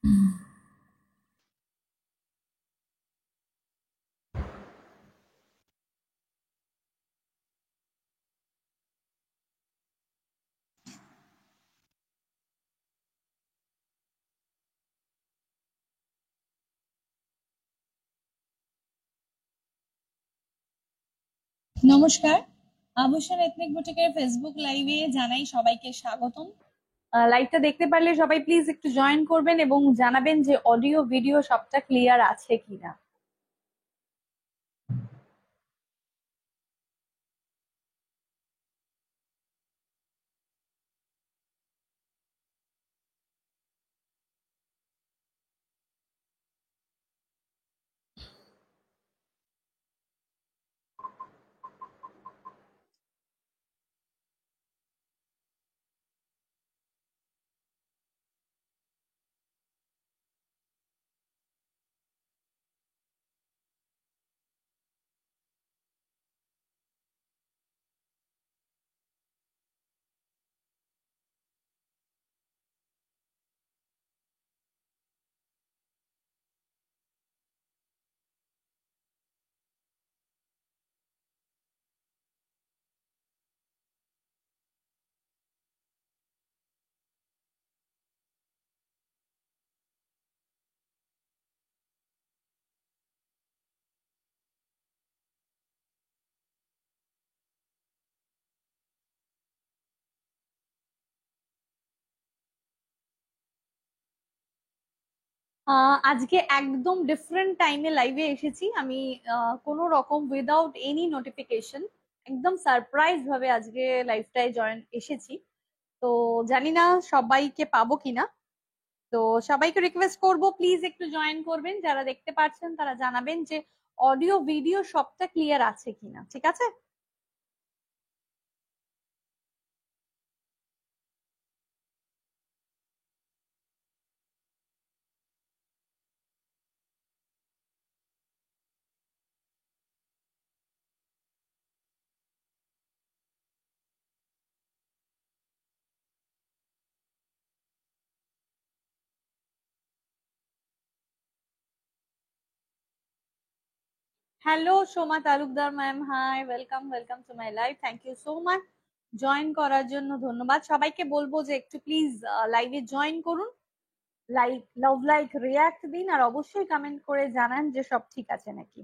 নমস্কার, আভূষণ ethnic বুটিকের Facebook লাইভে জানাই সবাইকে স্বাগতম। লাইভটা দেখতে পারলে সবাই প্লিজ একটু জয়েন করবেন এবং জানাবেন যে অডিও ভিডিও সবটা ক্লিয়ার আছে কিনা। আজকে একদম ডিফারেন্ট টাইমে লাইভে এসেছি আমি। কোনো রকম উইদাউট এনি নোটিফিকেশন একদম সারপ্রাইজ ভাবে আজকে লাইভটায় জয়েন এসেছি। তো জানি না সবাইকে পাবো কিনা। তো সবাইকে রিকোয়েস্ট করব প্লিজ একটু জয়েন করবেন, যারা দেখতে পাচ্ছেন তারা জানাবেন যে অডিও ভিডিও সবটা ক্লিয়ার আছে কিনা। ঠিক আছে? Hello Soma Talukdar ma'am, hi, welcome welcome to my live. Thank you so much join করার জন্য, ধন্যবাদ। সবাইকে বলবো যে একটু প্লিজ লাইভে জয়েন করুন, লাইক লাভ লাইক রিয়াক্ট দিন, আর অবশ্যই কমেন্ট করে জানান যে সব ঠিক আছে নাকি।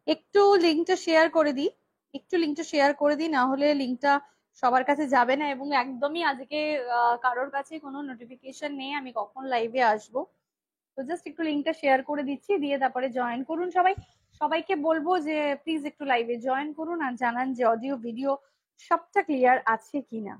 একটু লিঙ্কটা শেয়ার করে দিই, একটু লিঙ্কটা শেয়ার করে দিই, না হলে লিঙ্কটা সবার কাছে যাবে না। এবং একদমই আজকে কারোর কাছে কোনো নোটিফিকেশন নেই আমি কখন লাইভে আসবো। তো জাস্ট একটু লিঙ্কটা শেয়ার করে দিচ্ছি, দিয়ে তারপরে জয়েন করুন সবাই। সবাইকে বলবো যে প্লিজ একটু লাইভে জয়েন করুন আর জানান যে অডিও ভিডিও সবটা ক্লিয়ার আছে কিনা।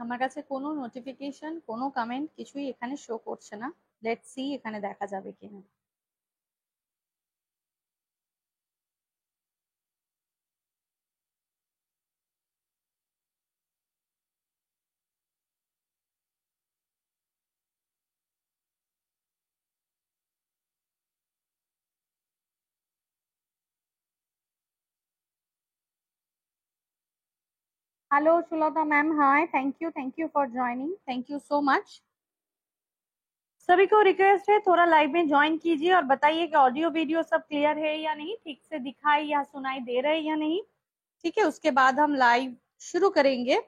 আমার কাছে কোনো নোটিফিকেশন, কোনো কমেন্ট কিছুই এখানে শো করছে না। লেটস সি এখানে দেখা যাবে কিনা। Hello Sulata ma'am, hi, thank you for joining, thank you so much. सभी को रिक्वेस्ट है थोड़ा लाइव में ज्वाइन कीजिए और बताइए कि ऑडियो वीडियो सब क्लियर है या नहीं, ठीक से दिखाई या सुनाई दे रहे या नहीं। ठीक है, उसके बाद हम लाइव शुरू करेंगे।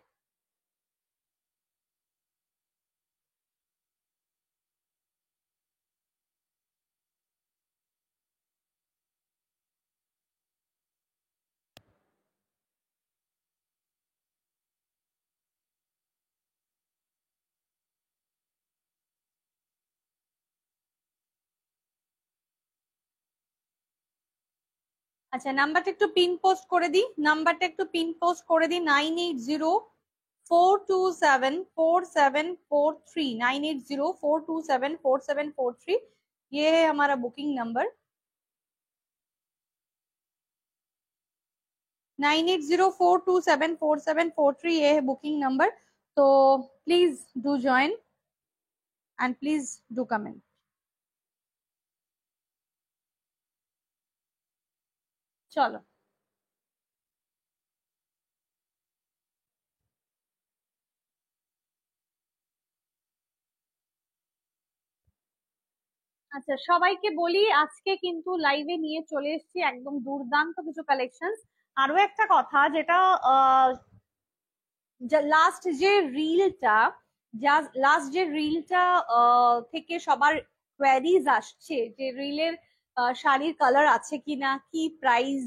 আচ্ছা, নাম্বারটা একটু পিন পোস্ট করে দিই, নাম্বারটা একটু পিন পোস্ট করে দিই, 9804274743, 9804274743। ये है हमारा बुकिंग नंबर, 9804274743, ये है बुकिंग नंबर। तो please do join and please do comment. चलो, আচ্ছা সবাইকে বলি আজকে কিন্তু লাইভে নিয়ে চলে এসেছি একদম দুর্দান্ত কিছু কালেকশন। আরো একটা কথা, যেটা লাস্ট যে রিলটা লাস্ট যে রিলটা থেকে সবার কোয়ারিজ আসছে যে রিলের শাড়ির কালার আছে কিনা, কি প্রাইস,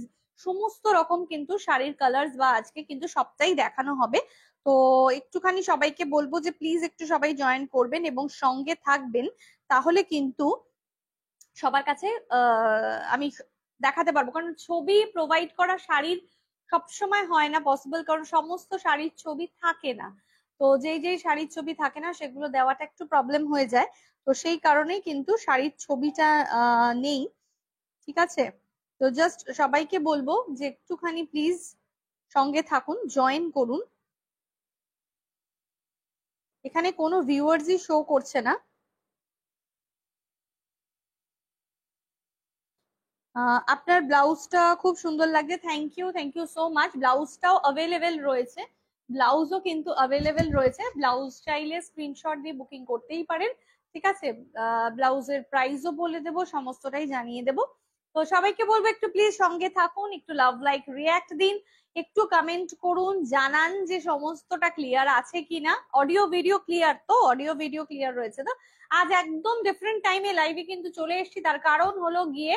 সমস্ত রকম কিন্তু শাড়ির কালার বা আজকে কিন্তু সবটাই দেখানো হবে। তো একটুখানি সবাইকে বলবো যে প্লিজ একটু সবাই জয়েন করবেন এবং সঙ্গে থাকবেন, তাহলে কিন্তু সবার কাছে আমি দেখাতে পারবো। কারণ ছবি প্রোভাইড করা শাড়ির সবসময় হয় না পসিবল, কারণ সমস্ত শাড়ির ছবি থাকে না। তো যেই যেই শাড়ির ছবি থাকে না সেগুলো দেওয়াটা একটু প্রবলেম হয়ে যায়। তো সেই কারণেই কিন্তু শাড়ির ছবিটা নেই। ঠিক আছে, তো জাস্ট সবাইকে বলবো যে একটুখানি প্লিজ সঙ্গে থাকুন, জয়েন করুন। এখানে কোনো ভিউয়ার্সই শো করছে না। আপনার ব্লাউজটা খুব সুন্দর লাগছে, থ্যাংক ইউ সো মাচ। ব্লাউজটাও অ্যাভেলেবেল রয়েছে, ব্লাউজও কিন্তু অ্যাভেলেবেল রয়েছে। ব্লাউজ চাইলে স্ক্রিনশট দিয়ে বুকিং করতেই পারেন। ঠিক আছে, ব্লাউজের প্রাইসও বলে দেবো, সমস্তটাই জানিয়ে দেবো। তো সবাইকে বলবো একটু প্লিজ সঙ্গে থাকুন, একটু লাভ লাইক রিয়াক্ট দিন, একটু কমেন্ট করুন, জানান যে সমস্তটা ক্লিয়ার আছে কিনা। অডিও ভিডিও ক্লিয়ার তো? অডিও ভিডিও ক্লিয়ার রয়েছে তো? আজ একদম ডিফারেন্ট টাইমে লাইভে কিন্তু চলে এসেছি, তার কারণ হলো গিয়ে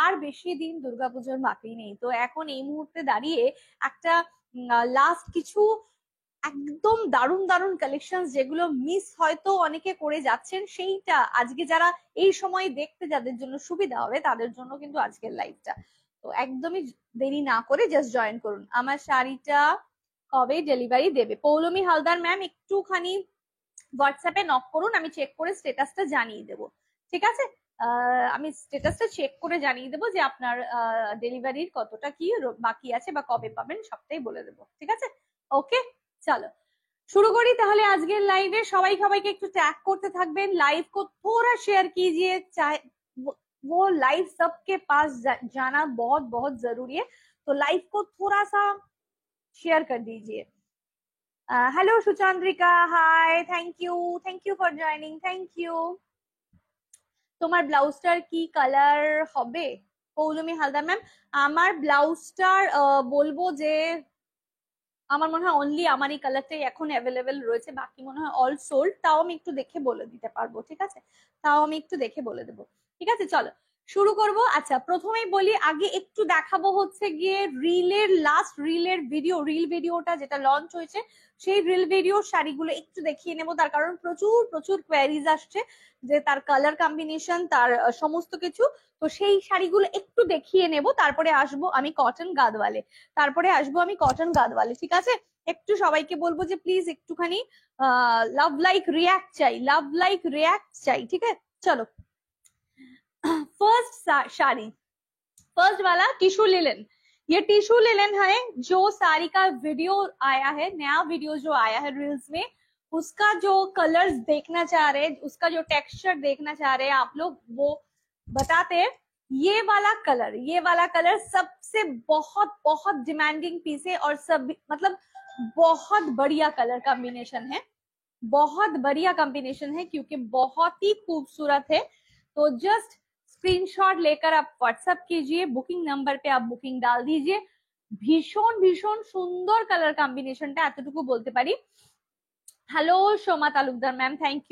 আর বেশি দিন দুর্গাপুজোর বাকি নেই। তো এখন এই মুহূর্তে দাঁড়িয়ে একটা লাস্ট কিছু একদম দারুণ দারুণ কালেকশন যেগুলো মিস হয়তো অনেকে করে যাচ্ছেন, সেইটা আজকে যারা এই সময় দেখতে যাদের জন্য সুবিধা হবে তাদের জন্য কিন্তু আজকের লাইভটা। তো একদমই দেরি না করে জাস্ট জয়েন করুন। আমার শাড়িটা কবে ডেলিভারি দেবে? পৌলমী হালদার ম্যাম একটুখানি হোয়াটসঅ্যাপে নক করুন, আমি চেক করে স্টেটাসটা জানিয়ে দেবো। ঠিক আছে, আমি স্টেটাসটা চেক করে জানিয়ে দেবো যে আপনার ডেলিভারির কতটা কি বাকি আছে বা কবে পাবেন, সবটাই বলে দেবো। ঠিক আছে, ওকে, চলো शुरू करी তাহলে আজকের লাইভে। সবাই সবাইকে একটু ট্যাগ করতে থাকবেন, लाइव को थोड़ा शेयर कीजिए, चाहे वो लाइव सबके पास जाना बहुत बहुत जरूरी है। तो लाइव को थोड़ा सा शेयर कर दीजिए। Hello Suchandrika, hi, thank you for joining, thank you. তোমার ব্লাউজটার কি কালার হবে পৌলমী হালদার ম্যাম? আমার ব্লাউজটার বলবো যে আমার মনে হয় অনলি আমার এই কালারটাই এখন অ্যাভেলেবেল রয়েছে, বাকি মনে হয় অল সোল্ড। তাও আমি একটু দেখে বলে দিতে পারবো, ঠিক আছে, তাও আমি একটু দেখে বলে দেবো। ঠিক আছে, চলো শুরু করব। আচ্ছা প্রথমেই বলি, আগে একটু দেখাবো হচ্ছে গিয়ে রিলের লাস্ট রিলের ভিডিও, রিল ভিডিওটা যেটা লঞ্চ হয়েছে সেই রিল ভিডিওর শাড়িগুলো একটু দেখিয়ে নেবো। তার কারণ প্রচুর প্রচুর কোয়ারিজ আসছে যে তার কালার কম্বিনেশন, তার সমস্ত কিছু। তো সেই শাড়িগুলো একটু দেখিয়ে নেব, তারপরে আসবো আমি কটন গাদওয়ালে, ঠিক আছে। একটু সবাইকে বলবো যে প্লিজ একটুখানি লাভ লাইক রিয়াক্ট চাই, লাভ লাইক রিয়াক্ট চাই। ঠিক আছে চলো, फर्स्ट साड़ी, फर्स्ट वाला टिशू लिलन। ये टिशू लिलन है, जो साड़ी का वीडियो आया है, नया वीडियो जो आया है रील्स में, उसका जो कलर्स देखना चाह रहे हैं, उसका जो टेक्सचर देखना चाह रहे हैं आप लोग, वो बताते हैं। ये वाला कलर सबसे बहुत बहुत डिमांडिंग पीस है, और सब मतलब बहुत बढ़िया कलर कॉम्बिनेशन है, बहुत बढ़िया कॉम्बिनेशन है, क्योंकि बहुत ही खूबसूरत है। तो जस्ट स्क्रीनशॉट लेकर आप व्हाट्सएप कीजिए, बुकिंग नंबर पे आप बुकिंग डाल दीजिए। ভীষণ ভীষণ সুন্দর কালার কম্বিনেশনটা, এতটুকু বলতে পারি। Hello Soma Talukdar ma'am, thank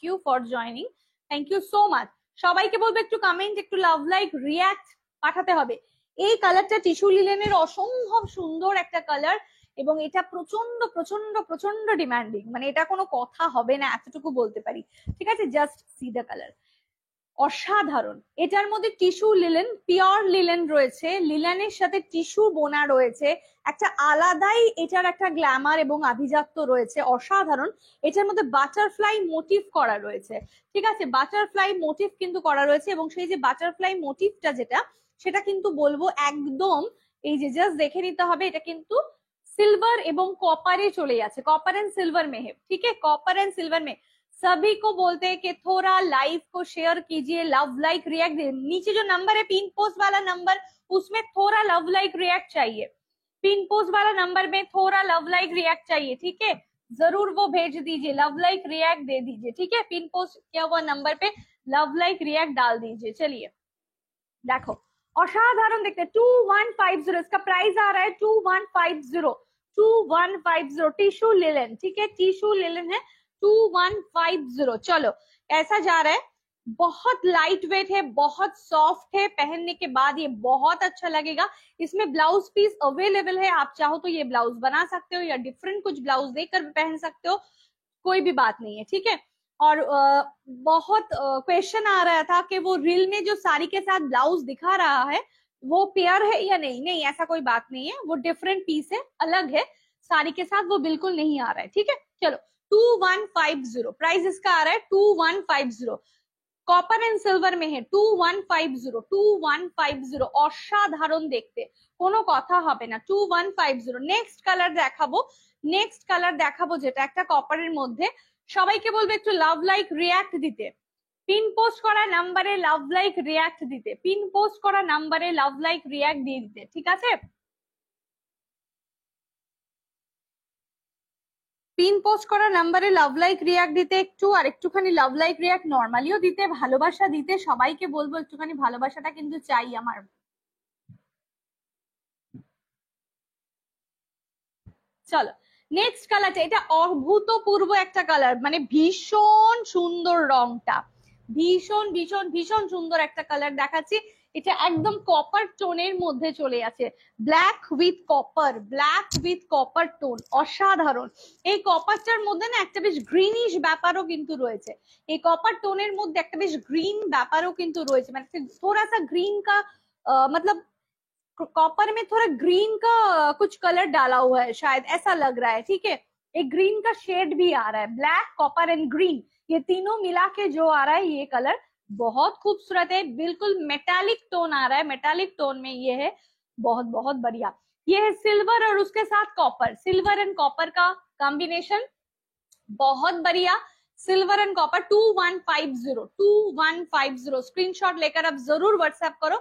you for joining, thank you so much. সবাইকে বলবো একটু কমেন্ট, একটু লাভ লাইক রিয়াক্ট পাঠাতে হবে। এই কালারটা টিস্যু লিলেনের অসম্ভব সুন্দর একটা কালার, এবং এটা প্রচন্ড প্রচন্ড প্রচন্ড ডিমান্ডিং, মানে এটা কোনো কথা হবে না, এতটুকু বলতে পারি। ঠিক আছে, জাস্ট সি দ্য কালার, অসাধারণ। এটার মধ্যে টিস্যু লিলেন, পিওর লিলেন রয়েছে, লিলেনের সাথে টিস্যু বোনা রয়েছে, একটা আলাদাই এটার একটা গ্ল্যামার এবং আভিজাত্য রয়েছে, অসাধারণ। এটার মধ্যে বাটারফ্লাই মোটিভ করা রয়েছে, ঠিক আছে, বাটারফ্লাই মোটিভ কিন্তু করা রয়েছে, এবং সেই যে বাটারফ্লাই মোটিভটা যেটা, সেটা কিন্তু বলবো একদম, এই যে জাস্ট দেখে নিতে হবে, এটা কিন্তু सिल्वर एवं कॉपर चले जाते, कॉपर एंड सिल्वर में है। ठीक है, कॉपर एंड सिल्वर में सभी को बोलते हैं कि थोड़ा लाइव को शेयर कीजिए, लव लाइक रिएक्ट, नीचे जो नंबर है पिन पोस्ट वाला नंबर, उसमें थोड़ा लव लाइक रिएक्ट चाहिए, पिन पोस्ट वाला नंबर में थोड़ा लव लाइक रिएक्ट चाहिए। ठीक है, जरूर वो भेज दीजिए, लव लाइक रिएक्ट दे दीजिए। ठीक है, पिन पोस्ट किया हुआ नंबर पे लव लाइक रिएक्ट डाल दीजिए। चलिए देखो, असाधारण देखते, 2150, इसका प्राइस आ रहा है 2150 टिश्यू लिलन। ठीक है, टिश्यू लिलन है 2150। चलो ऐसा जा रहा है, बहुत लाइट वेट है, बहुत सॉफ्ट है, पहनने के बाद ये बहुत अच्छा लगेगा। इसमें ब्लाउज पीस अवेलेबल है, आप चाहो तो ये ब्लाउज बना सकते हो, या डिफरेंट कुछ ब्लाउज देकर पहन सकते हो, कोई भी बात नहीं है। ठीक है, और बहुत क्वेश्चन आ रहा था कि वो रील में जो साड़ी के साथ ब्लाउज दिखा रहा है वो पेयर है या नहीं, नहीं ऐसा कोई बात नहीं है, वो डिफरेंट पीस है, अलग है, साड़ी के साथ वो बिल्कुल नहीं आ रहा है। ठीक है, चलो 2150 प्राइस इसका आ रहा है 2150, कॉपर एंड सिल्वर में है 2150 অসাধারণ দেখতে, কোনো কথা হবে না, 2150। নেক্সট কালার দেখাবো যেটা একটা কপারের মধ্যে, সবাইকে বলবো একটু লাভ লাইক রিয়াক্ট দিতে, পিন পোস্ট করা নাম্বারে লাভ লাইক রিয়াক্ট দিতে, পিন পোস্ট করা নাম্বারে লাভ লাইক রিয়াক্ট দিয়ে দিতে। ঠিক আছে, পিন পোস্ট করা নাম্বারে লাভ লাইক রিয়াক্ট দিতে একটু, আর একটুখানি লাভ লাইক রিয়াক্ট নর্মালিও দিতে, ভালোবাসা দিতে, সবাইকে বলবো একটুখানি ভালোবাসাটা কিন্তু চাই আমার। চলো নেক্সট কালারটা, এটা অভূতপূর্ব একটা কালার, মানে ভীষণ সুন্দর রংটা, ভীষণ ভীষণ ভীষণ সুন্দর একটা কালার দেখাচ্ছি। এটা একদম কপার টোনের মধ্যে চলে আছে, ব্ল্যাক উইথ কপার টোন, অসাধারণ। এই কপারটার মধ্যে না একটা বেশ গ্রিনিশ ব্যাপারও কিন্তু রয়েছে, এই কপার টোনের মধ্যে একটা বেশ গ্রিন ব্যাপারও কিন্তু রয়েছে, মানে थोड़ा सा ग्रीन का मतलब कॉपर में थोड़ा ग्रीन का कुछ कलर डाला हुआ है, शायद ऐसा लग रहा है। ठीक है, एक ग्रीन का शेड भी आ रहा है, ब्लैक कॉपर एंड ग्रीन, ये तीनों मिला के जो आ रहा है ये कलर बहुत खूबसूरत है, बिल्कुल मेटालिक टोन आ रहा है, मेटालिक टोन में ये है, बहुत बहुत बढ़िया। ये है सिल्वर और उसके साथ कॉपर, सिल्वर एंड कॉपर का कॉम्बिनेशन, बहुत बढ़िया। सिल्वर एंड कॉपर 2150 स्क्रीनशॉट लेकर आप जरूर व्हाट्सएप करो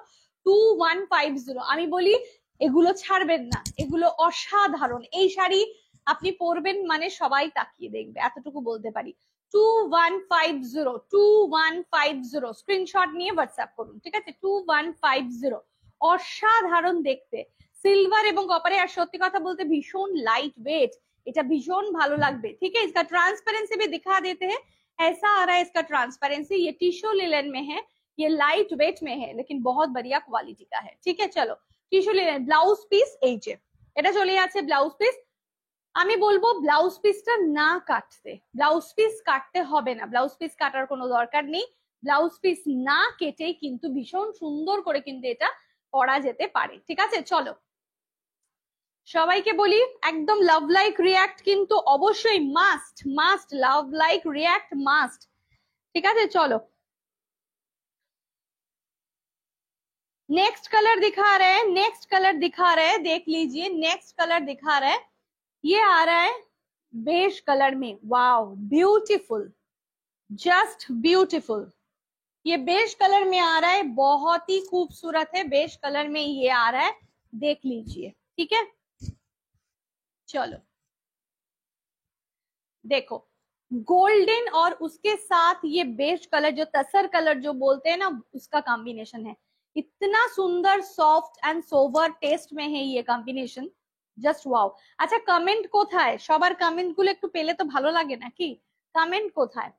2150। আমি বলি এগুলো ছাড়বেন না, এগুলো অসাধারণ, এই শাড়ি আপনি পরবেন মানে সবাই তাকিয়ে দেখবে, এতটুকু বলতে পারি। 2150 স্ক্রিনশট নিয়ে হোয়াটসঅ্যাপ করুন। ঠিক আছে, 2150, অসাধারণ দেখতে, সিলভার এবং কপারে, আর সত্যি কথা বলতে ভীষণ লাইট ওয়েট, এটা ভীষণ ভালো লাগবে। ठीक है, इसका ट्रांसपेरेंसी भी दिखा देते हैं, ऐसा आ रहा है इसका ट्रांसपेरेंसी, ये टिश्यू लिलन में है, ये लाइट वेट में है, लेकिन बहुत बढ़िया क्वालिटी का है। ठीक है, चलो टिश्यू लिलन, ব্লাউজ পিস এই যে এটা চলে যাচ্ছে ব্লাউজ পিস। আমি বলবো ব্লাউজ পিসটা না কাটতে, ব্লাউজ পিস কাটতে হবে না, ব্লাউজ পিস কাটার কোনো দরকার নেই, ব্লাউজ পিস না কেটেই কিন্তু ভীষণ সুন্দর করে কিন্তু এটা পরা যেতে পারে। ঠিক আছে, চলো সবাইকে বলি একদম লাভ লাইক রিয়াক্ট কিন্তু অবশ্যই মাস্ট মাস্ট, লাভ লাইক রিয়াক্ট মাস্ট। ঠিক আছে চলো नेक्स्ट कलर दिखा रहे हैं, नेक्स्ट कलर दिखा रहे हैं, देख लीजिए नेक्स्ट कलर दिखा रहे हैं। ये आ रहा है बेज कलर में, वाओ ब्यूटीफुल, जस्ट ब्यूटीफुल। ये बेज कलर में आ रहा है, बहुत ही खूबसूरत है, बेज कलर में ये आ रहा है, देख लीजिए। ठीक है चलो देखो, गोल्डन और उसके साथ ये बेज कलर जो तसर कलर जो बोलते हैं ना, उसका कॉम्बिनेशन है। इतना सुंदर सॉफ्ट एंड सोवर टेस्ट में है ये कॉम्बिनेशन, জাস্ট ওয়াও। আচ্ছা কমেন্ট কোথায়? সবার কমেন্ট গুলো একটু পেলে তো ভালো লাগে নাকি? কমেন্ট কোথায়?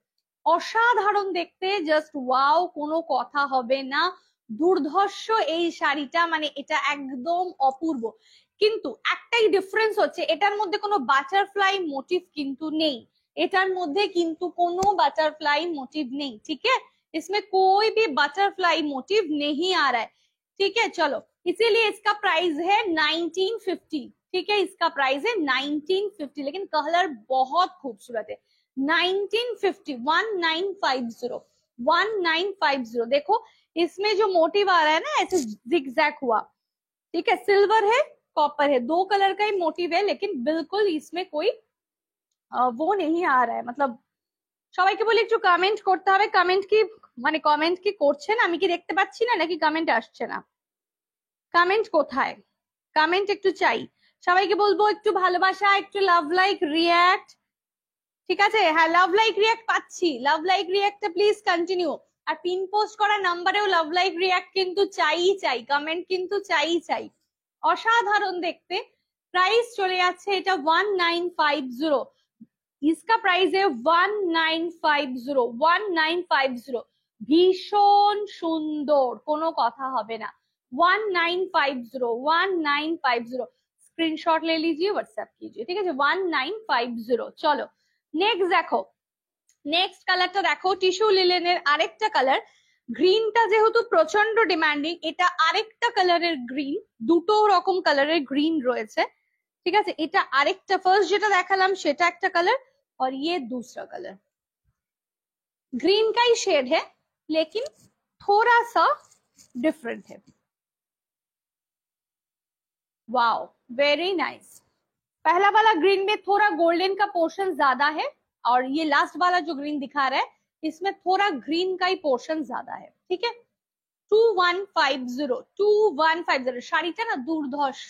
অসাধারণ দেখতে, জাস্ট ওয়াও, কোনো কথা হবে না। দুর্ধর্ষ এই শাড়িটা, মানে এটা একদম অপূর্ব। কিন্তু একটাই ডিফারেন্স হচ্ছে এটার মধ্যে কোনো বাটারফ্লাই মোটিভ কিন্তু নেই, এটার মধ্যে কিন্তু কোনো বাটারফ্লাই মোটিভ নেই। ঠিক আছে, इसमें कोई भी बटरफ्लाई मोटिव नहीं आ रहा है। ठीक है चलो, इसीलिए इसका प्राइस है 1950। ठीक है इसका प्राइस है 1950, लेकिन कलर बहुत खूबसूरत है। 1950, 1950, 1950। देखो इसमें जो मोटिव आ रहा है ना, ऐसे जिगजैग हुआ। ठीक है सिल्वर है कॉपर है, दो कलर का ही मोटिव है, लेकिन बिल्कुल इसमें कोई वो नहीं आ रहा है। मतलब সবাইকে বলি একটু কমেন্ট করতে হবে। কমেন্ট কি মানে কমেন্ট কি করছেন? আমি কি দেখতে পাচ্ছি না নাকি কমেন্ট আসছে না? কমেন্ট কোথায়? কমেন্ট একটু চাই। সবাইকে বলবো একটু ভালোবাসা, একটু লাভ লাইক রিয়াক্ট। ঠিক আছে হ্যাঁ লাভ লাইক রিয়াক্ট পাচ্ছি, লাভ লাইক রিয়াক্টটা প্লিজ কন্টিনিউ। আর পিন পোস্ট করা নাম্বারেও লাভ লাইক রিয়াক্ট কিন্তু চাই চাই, কমেন্ট কিন্তু চাই চাই। অসাধারণ দেখতে, প্রাইস চলে যাচ্ছে এটা 1950। इसका प्राइस है 1950, 1950। ভীষণ সুন্দর, কোনো কথা হবে না। 1950, 1950। स्क्रीनशॉट ले लीजिए, व्हाट्सएप कीजिए। ठीक है 1950। চলো নেক্সট দেখো, নেক্সট কালারটা দেখো, টিস্যু লিলেনের আরেকটা কালার। গ্রিনটা যেহেতু প্রচন্ড ডিমান্ডিং, এটা আরেকটা কালারের গ্রিন, দুটো রকম কালারের গ্রিন রয়েছে। ঠিক আছে এটা আরেকটা, ফার্স্ট যেটা দেখালাম সেটা একটা কালার, और ये दूसरा कलर ग्रीन का ही शेड है, लेकिन थोड़ा सा डिफरेंट है। Wow very nice. पहला वाला ग्रीन में थोड़ा गोल्डन का पोर्शन ज्यादा है, और ये लास्ट वाला जो ग्रीन दिखा रहा है इसमें थोड़ा ग्रीन का ही पोर्शन ज्यादा है। ठीक है 2150, 2150। শাড়িটা না দুর্ধর্ষ,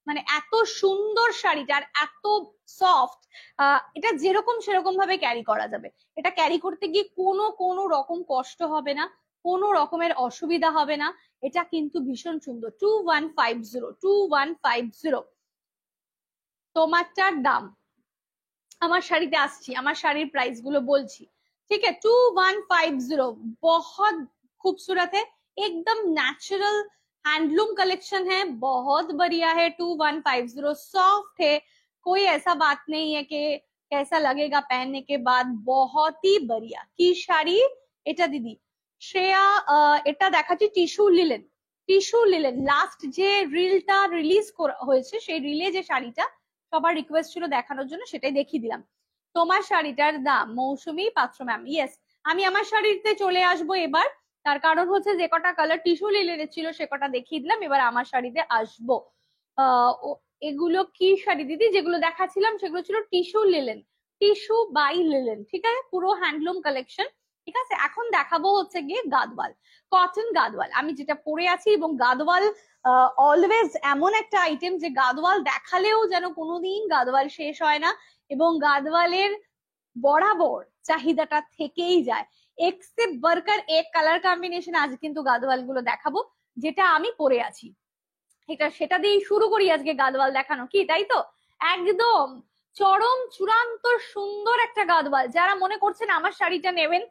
মানে এত সুন্দর শাড়িটা, আর এত সফট, এটা যেরকম সেরকম ভাবে ক্যারি করা যাবে। এটা ক্যারি করতে গিয়ে কোনো রকম কষ্ট হবে না, কোনো রকমের অসুবিধা হবে না। এটা কিন্তু ভীষণ সুন্দর। 2150, 2150। তোমারটার দাম, আমার শাড়িতে আসছি, আমার শাড়ির প্রাইস গুলো বলছি। ঠিক আছে 2150, बहुत खूबसूरत है, एकदम नेचुरल हैंडलूम कलेक्शन है, बहुत बढ़िया है। 2150 सॉफ्ट है, कोई ऐसा बात नहीं है कि कैसा लगेगा पहनने के बाद, बहुत ही बढ़िया। की শাড়ি এটা দিদি? শ্রেয়া এটা দেখাচ্ছি tissue linen, tissue linen. Last যে রিলটা রিলিজ হয়েছে সেই রিলে যে শাড়িটা সবার রিকোয়েস্ট ছিল দেখানোর জন্য, সেটাই দেখিয়ে দিলাম। তোমার শাড়িটার দাম মৌসুমী পাত্র ম্যাম, ইয়েস আমি আমার শাড়িতে চলে আসবো এবার, তার কারণ হচ্ছে যে কটা কালার টিস্যু লিলেনের ছিল সে কটা দেখিয়ে দিলাম, এবার আমার শাড়িতে আসবো। এগুলো কি শাড়ি দিদি? যেগুলো দেখাচ্ছিলাম সেগুলো ছিল tissue linen, tissue by linen. ঠিক আছে পুরো হ্যান্ডলুম কালেকশন। ঠিক আছে এখন দেখাবো হচ্ছে গিয়ে গাদওয়াল, কটন গাদওয়াল। আমি যেটা পরে আছি, এবং গাদওয়াল অলওয়েজ এমন একটা আইটেম যে গাদওয়াল দেখালেও যেন কোনোদিন গাদওয়াল শেষ হয় না, এবং গাদওয়ালের বরাবর চাহিদাটা থেকেই যায়। এক সে বরকার এক কালার কম্বিনেশন আজ কিন্তু গাদওয়াল গুলো দেখাবো, যেটা আমি পরে আছি। এটা সেটা দিয়েই শুরু করি আজকে গাদওয়াল দেখানো, কি তাই তো? একদম চরম চূড়ান্ত সুন্দর একটা গাদওয়াল। যারা মনে করছেন আমার শাড়িটা নেবেন,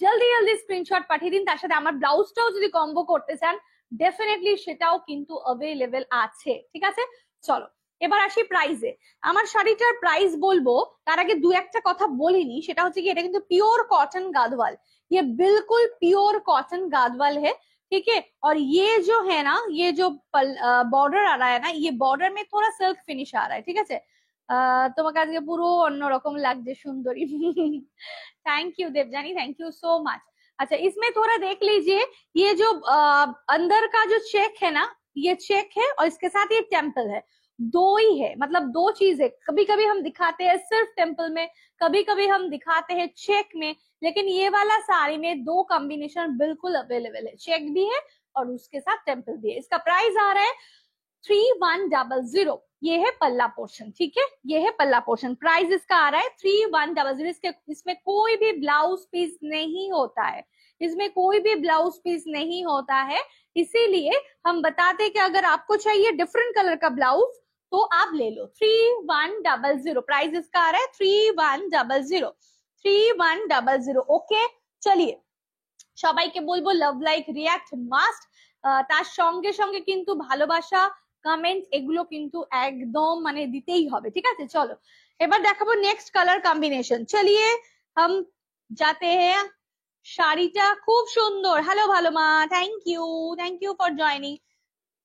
জলদি জলদি স্ক্রিনশট পাঠিয়ে দিন। তার সাথে আমার ব্লাউজটাও যদি কম্বো করতে চান, ডেফিনেটলি সেটাও কিন্তু অ্যাভেলেবেল আছে। ঠিক আছে চলো এবার আসি প্রাইসে। আমার শাড়িটার প্রাইস বলবো তার আগে দু একটা কথা বলিনি, সেটা হচ্ছে কি এটা কিন্তু পিওর কটন গাদওয়াল, ये बिल्कुल प्योर कॉटन गादवाल है। ठीक है। और ये जो है ना, ये जो बॉर्डर आ रहा है ना, ये बॉर्डर में थोड़ा सिल्क फिनिश आ रहा है, ঠিক আছে। তোমাকে আজকে পুরো অন্যরকম লাগছে সুন্দরী। Thank you Debjani, thank you so much. अच्छा, इसमें थोड़ा देख लीजिए, ये जो अंदर का जो चेक है ना, ये चेक है और इसके साथ ये टेम्पल है, दो ही है, मतलब दो चीज है। कभी कभी हम दिखाते हैं सिर्फ टेम्पल में, कभी कभी हम दिखाते हैं चेक में, लेकिन ये वाला साड़ी में दो कॉम्बिनेशन बिल्कुल अवेलेबल है, चेक भी है और उसके साथ टेम्पल भी है। इसका प्राइस आ रहा है 3100। ये है पल्ला पोर्शन, ठीक है, ये है पल्ला पोर्शन। प्राइस इसका आ रहा है 3100। इसमें कोई भी ब्लाउज पीस नहीं होता है, इसमें कोई भी ब्लाउज पीस नहीं होता है, इसीलिए हम बताते हैं कि अगर आपको चाहिए डिफरेंट कलर का ब्लाउज तो आप ले लो। 3100 प्राइस इसका आ रहा है, 3100, 3100। ওকে, চলিয়ে সবাইকে বলবো লাভ লাইক রিয়াক্ট মাস্ট, তার সঙ্গে সঙ্গে কিন্তু ভালোবাসা কমেন্ট এগুলো কিন্তু একদম মানে দিতেই হবে, ঠিক আছে। চলো এবার দেখাবো নেক্সট কালার কম্বিনেশন। চলিয়ে हम जाते हैं। শাড়িটা খুব সুন্দর, হ্যালো ভালো মা, থ্যাংক ইউ ফর জয়নিং।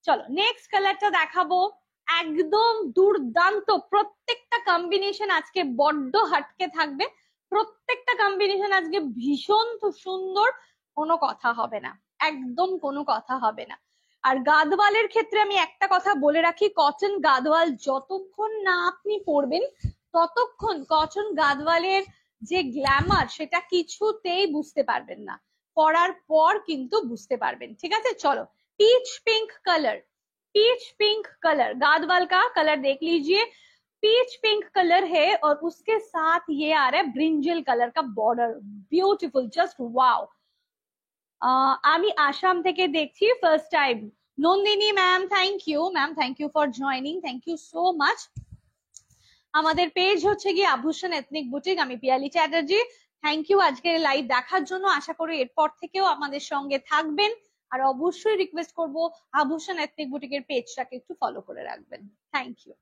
চলো নেক্সট কালারটা দেখাবো, একদম দুর্দান্ত। প্রত্যেকটা কম্বিনেশন আজকে বড্ড হাটকে থাকবে, প্রত্যেকটা কম্বিনেশন আজকে ভীষণ সুন্দর, কোনো কথা হবে না, একদম কোনো কথা হবে না। আর গাদওয়ালের ক্ষেত্রে আমি একটা কথা বলে রাখি, কটন গাদওয়াল যতক্ষণ না আপনি পরবেন ততক্ষণ কটন গাদওয়ালের যে গ্ল্যামার সেটা কিছুতেই বুঝতে পারবেন না, পরার পর কিন্তু বুঝতে পারবেন, ঠিক আছে। চলো peach pink colour, peach pink colour Gadwal का कलर देख लीजिए, पीच पिंक कलर है और उसके साथ ये आ रहा है ब्रिंजल कलर का बॉर्डर, ब्यूटीफुल, जस्ट वाओ। আমি আসাম থেকে দেখছি first time. Nandini ma'am thank you for joining, thank you so much. আমাদের পেজ হচ্ছে গিয়ে আভূষণ এথনিক বুটিক, আমি পিয়ালি চ্যাটার্জি। থ্যাংক ইউ আজকের লাইভ দেখার জন্য, আশা করি এরপর থেকেও আমাদের সঙ্গে থাকবেন। আর অবশ্যই রিকোয়েস্ট করব আভূষণ এথনিক বুটিকের পেজটাকে একটু ফলো করে রাখবেন, থ্যাংক ইউ।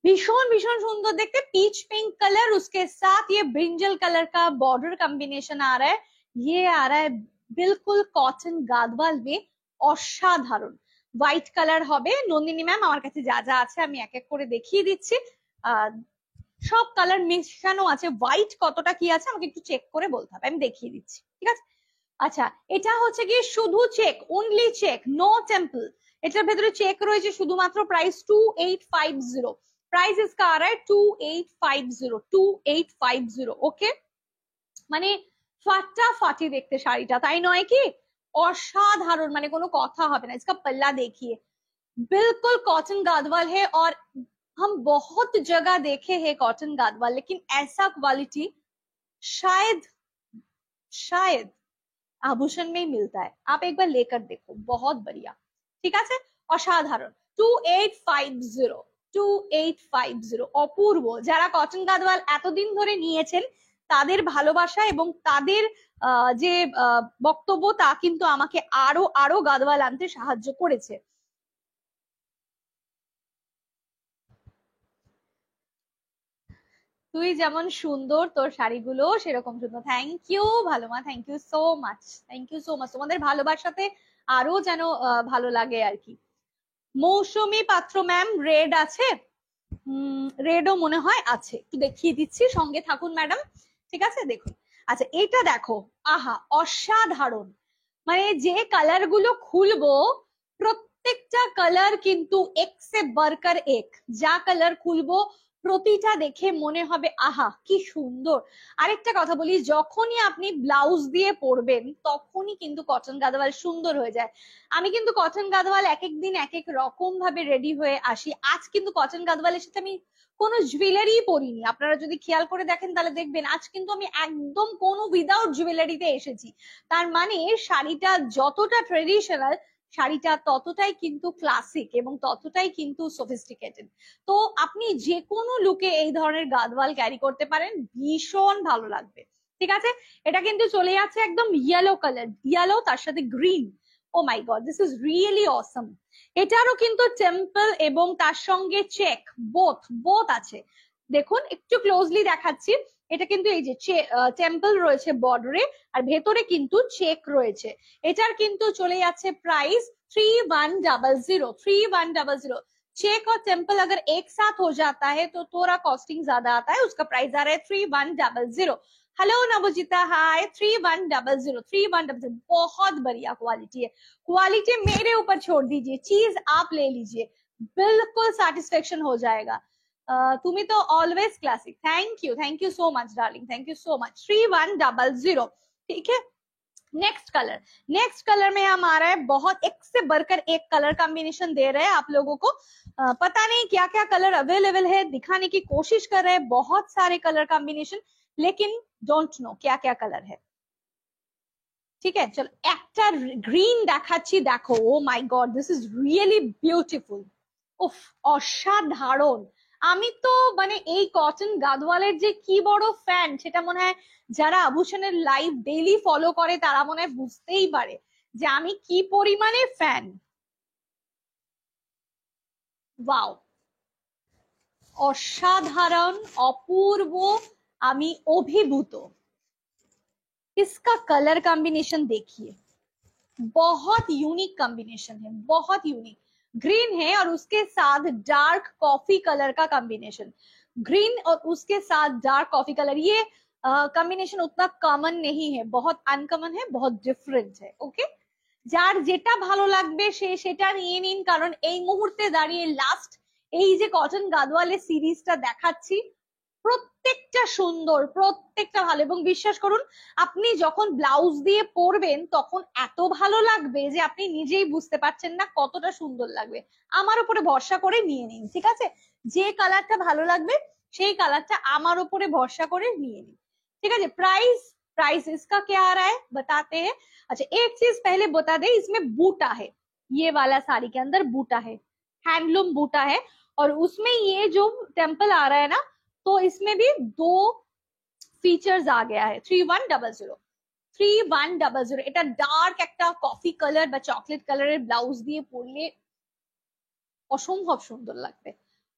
भीषण भीषण सुंदर देखते, पीच पिंक कलर, उसके साथ ये ब्रिंजल कलर का बॉर्डर कॉम्बिनेशन आ रहा है, ये आ रहा है बिल्कुल कॉटन गादवाल में, অসাধারণ। হোয়াইট কালার হবে। নন্দিনী ম্যাম আমার কাছে যা যা আছে আমি এক এক করে দেখিয়ে দিচ্ছি, সব কালার মেশানো আছে, হোয়াইট কতটা কি আছে আমাকে একটু চেক করে বলতে হবে, আমি দেখিয়ে দিচ্ছি, ঠিক আছে। আচ্ছা, এটা হচ্ছে কি শুধু check, only check, no temple, এটার ভেতরে চেক রয়েছে শুধুমাত্র। প্রাইস 2850, प्राइस इसका आ रहा है 2850, 2850। ওকে, মানে ফাটাফাটি দেখতে শাড়িটা, তাই নয় কি? অসাধারণ, মানে কোনো কথা হবে না। इसका पल्ला देखिए, बिल्कुल कॉटन गादवाल है और हम बहुत जगह देखे हैं कॉटन गादवाल, लेकिन ऐसा क्वालिटी शायद शायद आभूषण में ही मिलता है। आप एक बार लेकर देखो, बहुत बढ़िया, ঠিক আছে, অসাধারণ। 2850, 2850, অপূর্ব। যারা কটন গাদওয়াল এতদিন ধরে নিয়েছেন তাদের ভালোবাসা এবং তাদের যে বক্তব্য তা কিন্তু আমাকে আরো আরো গাদওয়াল আনতে সাহায্য করেছে। তুই যেমন সুন্দর তোর শাড়িগুলো সেরকম সুন্দর, থ্যাংক ইউ ভালো মা, thank you so much, thank you so much. তোমাদের ভালোবাসাতে আরো যেন ভালো লাগে আর কি। মৌসুমী পাত্র ম্যাম, রেড আছে, রেডও মনে হয় আছে, একটু দেখিয়ে দিচ্ছি, সঙ্গে থাকুন ম্যাডাম, ঠিক আছে। দেখুন, আচ্ছা এটা দেখো, আহা অসাধারণ, মানে যে কালার গুলো খুলবো প্রত্যেকটা কালার কিন্তু এক সে বাড়কর এক, যা কালার খুলবো প্রতিটা দেখে মনে হবে আহা কি সুন্দর। আরেকটা কথা বলি, যখনই আপনি ব্লাউজ দিয়ে পরবেন তখনই কিন্তু কটন গাদওয়াল সুন্দর হয়ে যায়। আমি কিন্তু কটন গাদওয়াল এক এক দিন এক এক রকম ভাবে রেডি হয়ে আসি, আজ কিন্তু কটন গাদওয়ালের সাথে আমি কোনো জুয়েলারি পরিনি, আপনারা যদি খেয়াল করে দেখেন তাহলে দেখবেন আজ কিন্তু আমি একদম কোনো উইদাউট জুয়েলারিতে এসেছি। তার মানে শাড়িটা যতটা ট্রেডিশনাল, শাড়িটা ততটাই কিন্তু ক্লাসিক এবং ততটাই কিন্তু সফিস্টিকেটেড। তো আপনি যে কোনো লুকে এই ধরনের গাদওয়াল ক্যারি করতে পারেন, ভীষণ ভালো লাগবে, ঠিক আছে। এটা কিন্তু চলে যাচ্ছে একদম ইয়েলো কালার, ইয়েলো তার সাথে green, oh my god, this is really awesome. এটারও কিন্তু টেম্পল এবং তার সঙ্গে চেক বোথ আছে। দেখুন একটু ক্লোজলি দেখাচ্ছি, এটা কিন্তু এই যে টেম্পল রয়েছে বর্ডারে, আর ভেতরে কিন্তু চেক রয়েছে। এটার কিন্তু চলে যাচ্ছে প্রাইস 3100, 3100। चेक और टेम्पल अगर एक साथ हो जाता है तो थोड़ा कॉस्टिंग ज्यादा आता है, उसका प्राइस आ रहा है 3100। हेलो नवोजिता, हाय। 3100, 3100, बहुत बढ़िया क्वालिटी है। क्वालिटी मेरे ऊपर छोड़ दीजिए, चीज आप ले लीजिए, बिल्कुल सेटिस्फेक्शन हो जाएगा। तुम्ही तो always classic. Thank you so much darling, thank you so much. 3100, ठीक है। नेक्स्ट कलर में हम आ रहा है, बहुत एक से बढ़कर एक कलर कॉम्बिनेशन दे रहे हैं आप लोगों को। पता नहीं क्या क्या कलर अवेलेबल है, दिखाने की कोशिश कर रहे हैं बहुत सारे कलर कॉम्बिनेशन, लेकिन डोंट नो क्या क्या कलर है। ठीक है, चलो একটা গ্রিন দেখাচ্ছি, দেখো। Oh my god, this is really beautiful. উফ, অসাধারণ। আমি তো মানে এই কটন গাদওয়ালের যে কি বড় ফ্যান, সেটা মনে হয় যারা আভূষণের লাইভ ডেইলি ফলো করে তারা মনে হয় বুঝতেই পারে যে আমি কি পরিমাণে ফ্যান। ওয়াও, অসাধারণ, অপূর্ব, আমি অভিভূত। इसका कलर कॉम्बिनेशन देखिए, बहुत यूनिक कॉम्बिनेशन है, बहुत यूनिक। ग्रीन है और उसके साथ डार्क कॉफी कलर का कॉम्बिनेशन, ग्रीन और उसके साथ डार्क कॉफी कलर। ये कॉम्बिनेशन उतना कॉमन नहीं है, बहुत अनकॉमन है, बहुत डिफरेंट है। ओके, যার যেটা ভালো লাগবে সে সেটা নিয়ে নিন, কারণ এই মুহূর্তে দাঁড়িয়ে লাস্ট এই যে কটন গাদওয়ালের সিরিজটা দেখাচ্ছি, প্রত্যেকটা সুন্দর, প্রত্যেকটা ভালো। এবং বিশ্বাস করুন, আপনি যখন ব্লাউজ দিয়ে পরবেন তখন এত ভালো লাগবে যে আপনি নিজেই বুঝতে পারছেন না কতটা সুন্দর লাগবে। আমার উপরে ভরসা করে নিয়ে নিন, ঠিক আছে। যে কালারটা ভালো লাগবে সেই কালারটা আমার উপরে ভরসা করে নিয়ে নিন, ठीक है। प्राइस प्राइस इसका क्या आ रहा है बताते हैं। अच्छा, एक चीज पहले बता दे, इसमें बूटा है, ये वाला साड़ी के अंदर बूटा है, हैंडलूम बूटा है। और उसमें ये जो टेम्पल आ रहा है ना, तो इसमें भी दो ফিচার্স आ गया है। 3100, 3100। এটা ডার্ক একটা কফি কালার বা চকলেট কালারের ব্লাউজ দিয়ে পরলে অসম্ভব সুন্দর লাগবে,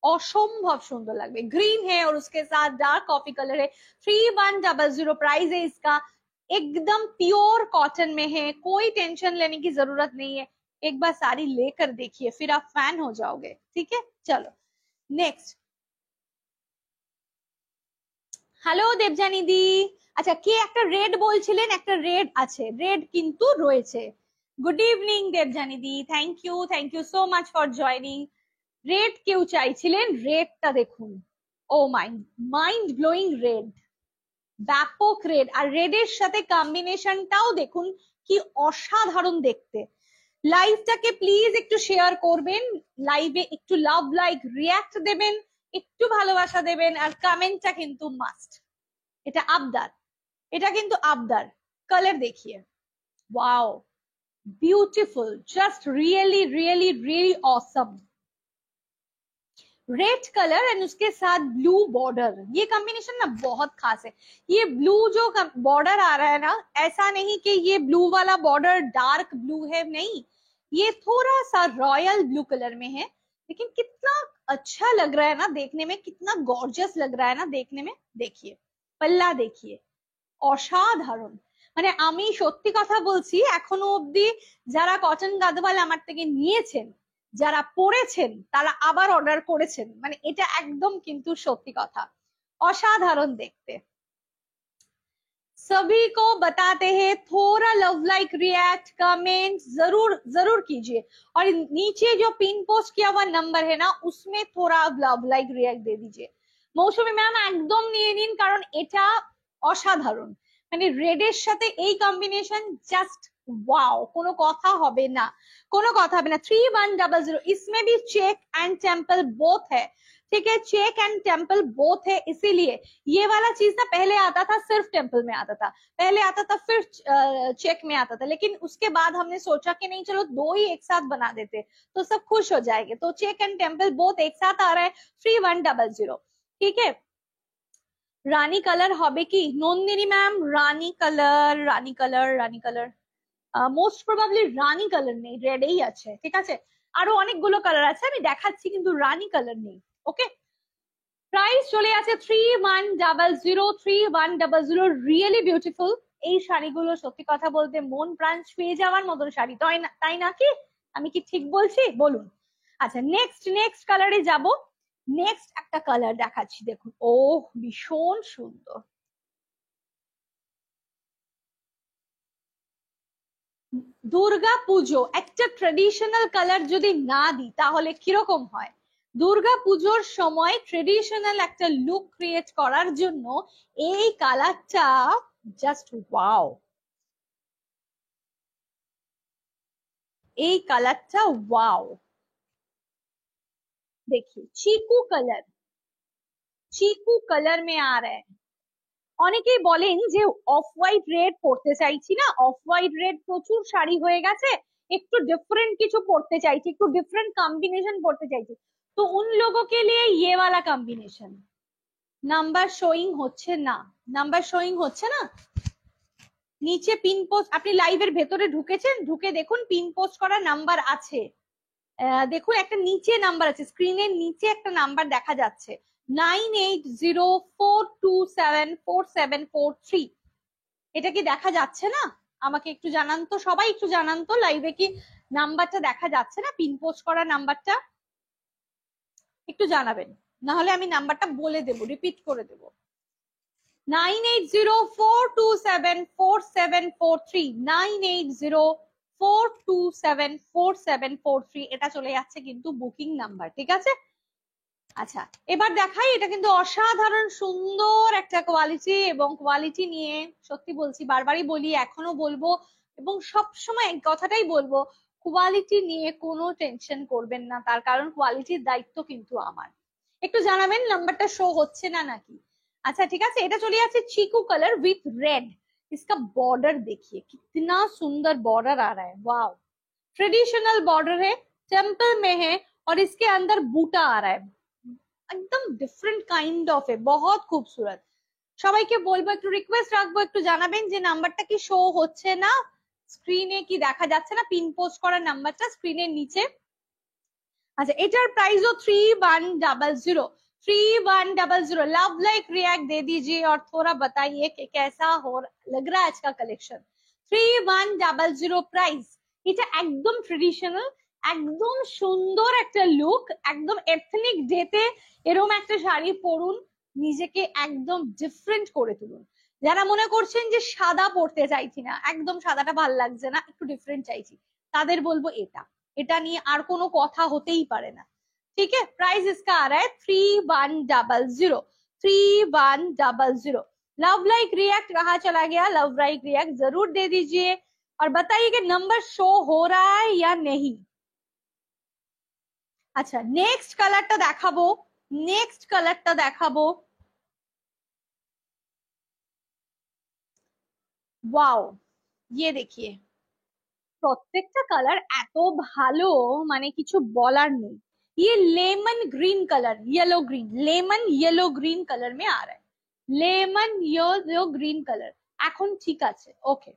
असंभव सुंदर लगবে। ग्रीन है और उसके साथ डार्क कॉफी कलर है। 3100 प्राइस है इसका, एकदम प्योर कॉटन में है, कोई टेंशन लेने की जरूरत नहीं है। एक बार साड़ी लेकर देखिए, फिर आप फैन हो जाओगे, ठीक है। चलो नेक्स्ट। হ্যালো দেবজানি দি। আচ্ছা, কে একটা রেড বলছিলেন, একটা রেড আছে, রেড কিন্তু রয়েছে। Good evening Debjani di, thank you so much for joining. Red কেউ চাইছিলেন, রেডটা দেখুন। ও মাইন্ড ব্লোয়িং রেড, ব্যাপক রেড। আর রেডের সাথে কম্বিনেশনটাও দেখুন কি অসাধারণ দেখতে। লাইভটাকে প্লিজ একটু শেয়ার করবেন, লাইভে একটু লাভ লাইক রিয়াক্ট দেবেন, একটু ভালোবাসা দেবেন, আর কমেন্টটা কিন্তু মাস্ট। এটা আবদার, এটা কিন্তু আবদার। কালার দেখিए, wow beautiful, just really really really awesome. Red colour and उसके साथ ब्लू बॉर्डर, ये कॉम्बिनेशन ना बहुत खास है। ये ब्लू जो बॉर्डर आ रहा है ना, ऐसा नहीं कि ये ब्लू वाला बॉर्डर डार्क ब्लू है, नहीं, ये थोड़ा सा रॉयल ब्लू कलर में है। लेकिन कितना अच्छा लग रहा है ना देखने में, कितना गॉर्जियस लग रहा है ना देखने में। देखिए पल्ला देखिए, অসাধারণ। মানে আমি সত্যি কথা বলছি, এখনো অব্দি যারা কটন গাদওয়াল আমার থেকে নিয়েছেন, যারা পড়েছেন, তারা আবার অর্ডার করেছেন, মানে এটা একদম কিন্তু সত্যি কথা, অসাধারণ দেখতে। सभी को बताते हैं, थोड़ा लव लाइक रिएक्ट कमेंट जरूर जरूर कीजिए। और नीचे जो पिन पोस्ट किया हुआ नंबर है ना, उसमें थोड़ा लव लाइक रिएक्ट दे दीजिए। মৌসুমী ম্যাম একদম নিয়ে নিন, কারণ এটা অসাধারণ। মানে রেডের সাথে এই কম্বিনেশন জাস্ট ওয়াও, কোনো কথা হবে না, কোনো কথা হবে না। 3100, इसमें भी चेक एंड टेम्पल बोथ है, ठीक है। चेक एंड टेम्पल बोथ है, इसीलिए ये वाला चीज ना पहले आता था सिर्फ टेम्पल में आता था, पहले आता था फिर चेक में आता था। लेकिन उसके बाद हमने सोचा कि नहीं, चलो दो ही एक साथ बना देते तो सब खुश हो जाएंगे। तो चेक एंड टेम्पल बोथ एक साथ आ रहा है 3100, ठीक है। রানী কালার হবে কি নন্দিনী ম্যাম? রানী কালার, রানী কালার, রানী কালার, মোস্ট প্রবাবলি রানী কালার নেই, রেডেই আছে, ঠিক আছে। আরো অনেকগুলো কালার আছে, আমি দেখাচ্ছি, কিন্তু রানী কালার নেই। ওকে, প্রাইস চলে আছে 3100, 3100, রিয়েলি বিউটিফুল। এই শাড়িগুলো সত্যি কথা বলতে মন প্রাণ ছুঁয়ে যাওয়ার মতন শাড়ি, তাই নাকি? আমি কি ঠিক বলছি বলুন? আচ্ছা, নেক্সট কালারে যাব। নেক্সট একটা কালার দেখাচ্ছি, দেখুন, ও ভীষণ সুন্দর। দুর্গা পুজো একটা ট্রেডিশনাল কালার যদি না দিই তাহলে কিরকম হয়? দুর্গা পুজোর সময় ট্রেডিশনাল একটা লুক ক্রিয়েট করার জন্য এই কালারটা জাস্ট ওয়াও। এই কালারটা ওয়াও। देखिए चीकू कलर में आ रहा है। অনেকেই বলেন যে অফ হোয়াইট রেড পরতে চাইছি না, অফ হোয়াইট রেড প্রচুর শাড়ি হয়ে গেছে, একটু ডিফারেंट কিছু পরতে চাইছি, একটু ডিফারেंट কম্বিনেশন পরতে চাইছি। তো উন লোগों के लिए ये वाला कॉम्बिनेशन। নাম্বার শোয়িং হচ্ছে না, নাম্বার শোয়িং হচ্ছে না। নিচে পিন পোস্ট, আপনি লাইভের ভেতরে ঢুকেছেন, ঢুকে দেখুন পিন পোস্ট করা নাম্বার আছে। দেখুন একটা নিচে নাম্বার আছে, স্ক্রিনের নিচে একটা নাম্বার দেখা যাচ্ছে 9804274743। এটা কি দেখা যাচ্ছে না? আমাকে একটু জানান তো, সবাই একটু জানান তো, লাইভে কি নাম্বারটা দেখা যাচ্ছে না? পিন পোস্ট করা নাম্বারটা একটু জানাবেন, না হলে আমি নাম্বারটা বলে দেবো, রিপিট করে দেবো। 9804274743, 9804274743, এটা চলে যাচ্ছে কিন্তু বুকিং নাম্বার, ঠিক আছে? আচ্ছা, এবার দেখাই, এটা কিন্তু অসাধারণ সুন্দর একটা কোয়ালিটি, এবং কোয়ালিটি নিয়ে সত্যি বলছি, বারবারই বলি, এখনো বলবো, এবং সবসময় কথাটাই বলবো, কোয়ালিটি নিয়ে কোনো টেনশন করবেন না, তার কারণ কোয়ালিটির দায়িত্ব কিন্তু আমার। একটু জানাবেন নাম্বারটা শো হচ্ছে না নাকি। अच्छा ठीक है, এটা চলে যাচ্ছে चीकू कलर विथ रेड। इसका बॉर्डर देखिए कितना सुंदर बॉर्डर आ रहा है, वाओ। ट्रेडिशनल बॉर्डर है, टेम्पल में है, और इसके अंदर बूटा आ रहा है, एकदम डिफरेंट काइंड ऑफ है, बहुत खूबसूरत। সবাইকে বলবো, একটু রিকোয়েস্ট রাখবো, একটু জানাবেন যে নাম্বারটা কি শো হচ্ছে না, স্ক্রিনে কি দেখা যাচ্ছে না, পিন পোস্ট করার নাম্বারটা স্ক্রিনের নিচে। अच्छा, एटार प्राइसो 3100, 3100। लव लाइक रिएक्ट दे दीजिए और थोड़ा बताइए कि कैसा हो लग रहा है आज का कलेक्शन। 3100 प्राइस। এটা একদম ট্রেডিশনাল, একদম সুন্দর একটা লুক, একদম এথনিক ডেতে এরকম একটা শাড়ি পরুন, নিজেকে একদম ডিফারেন্ট করে তুলুন। যারা মনে করছেন যে সাদা পরতে চাইছি না, একদম সাদাটা ভাল লাগছে না, একটু ডিফারেন্ট চাইছি, তাদের বলবো এটা, এটা নিয়ে আর কোনো কথা হতেই পারে না। ठीक है, प्राइस इसका आ रहा है 3100, 3100। लव लाइक रिएक्ट कहाँ चला गया? लव लाइक रिएक्ट जरूर दे दीजिए और बताइए कि नंबर शो हो रहा है या नहीं। अच्छा, नेक्स्ट कलरটা দেখাবো, नेक्स्ट कलरটা দেখাবো। वाओ, ये देखिए, প্রত্যেকটা কালার এত ভালো, মানে কিছু বলার নেই। ये lemon green colour, yellow green, lemon yellow green colour में आ रहा है, लेमन येलो ग्रीन कलर। এখন ঠিক আছে, okay.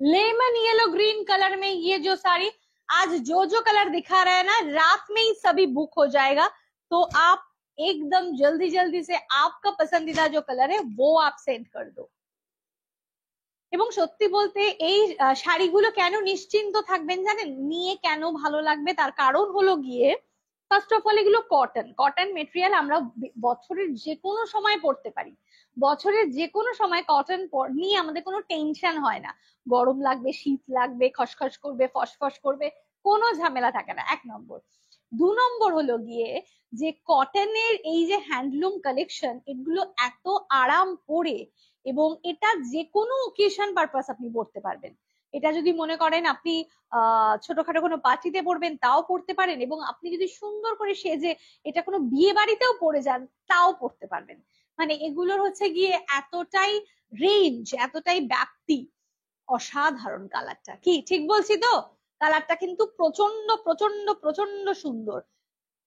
Lemon yellow green colour में ये जो साड़ी, आज जो कलर दिखा रहा है ना, रात में ही सभी बुक हो जाएगा, तो आप एकदम जल्दी जल्दी से आपका पसंदीदा जो कलर है वो आप सेंड कर दो। এবং সত্যি বলতে এই শাড়িগুলো কেন নিশ্চিন্ত থাকবেন জানেন, নিয়ে কেন ভালো লাগবে, তার কারণ হলো গিয়ে, ফার্স্ট অফ অল এগুলো কটন, কটন মেটেরিয়াল, আমরা বছরের যে কোনো সময় পরতে পারি, বছরের যে কোনো সময় কটন নিয়ে আমাদের কোনো টেনশন হয় না, গরম লাগবে, শীত লাগবে, খসখস করবে, ফসফস করবে, কোনো ঝামেলা থাকে না, এক নম্বর। দু নম্বর হলো গিয়ে যে কটনের এই যে হ্যান্ডলুম কালেকশন, এগুলো এত আরাম পরে, এবং এটা যে কোনো ওকেশন পারপাস আপনি পড়তে পারবেন। এটা যদি মনে করেন আপনি ছোটখাটো কোনো পার্টিতে পড়বেন তাও পড়তে পারেন, এবং আপনি যদি সুন্দর করে সেজে এটা কোনো বিয়ে বাড়িতেও পড়ে যান তাও পড়তে পারবেন। মানে এগুলোর হচ্ছে গিয়ে এতটাই রেঞ্জ, এতটাই ব্যাপ্তি, অসাধারণ কালারটা, কি ঠিক বলছি তো? কালারটা কিন্তু প্রচন্ড প্রচন্ড প্রচন্ড সুন্দর।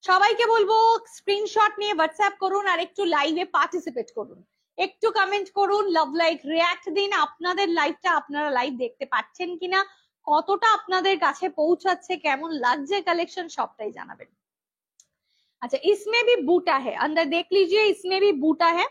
সবাইকে বলবো স্ক্রিনশট নিয়ে হোয়াটসঅ্যাপ করুন, আর একটু লাইভে পার্টিসিপেট করুন, একটু কমেন্ট করুন, লাভ লাইক রিঅ্যাক্ট দিন, আপনাদের লাইভটা আপনারা লাইভ দেখতে পাচ্ছেন কিনা, কতটা আপনাদের কাছে পৌঁছাচ্ছে, কেমন লাগছে কালেকশন, সবটাই জানাবেন। अच्छा, इसमें भी बूटा है अंदर, देख लीजिए इसमें भी बूटा है,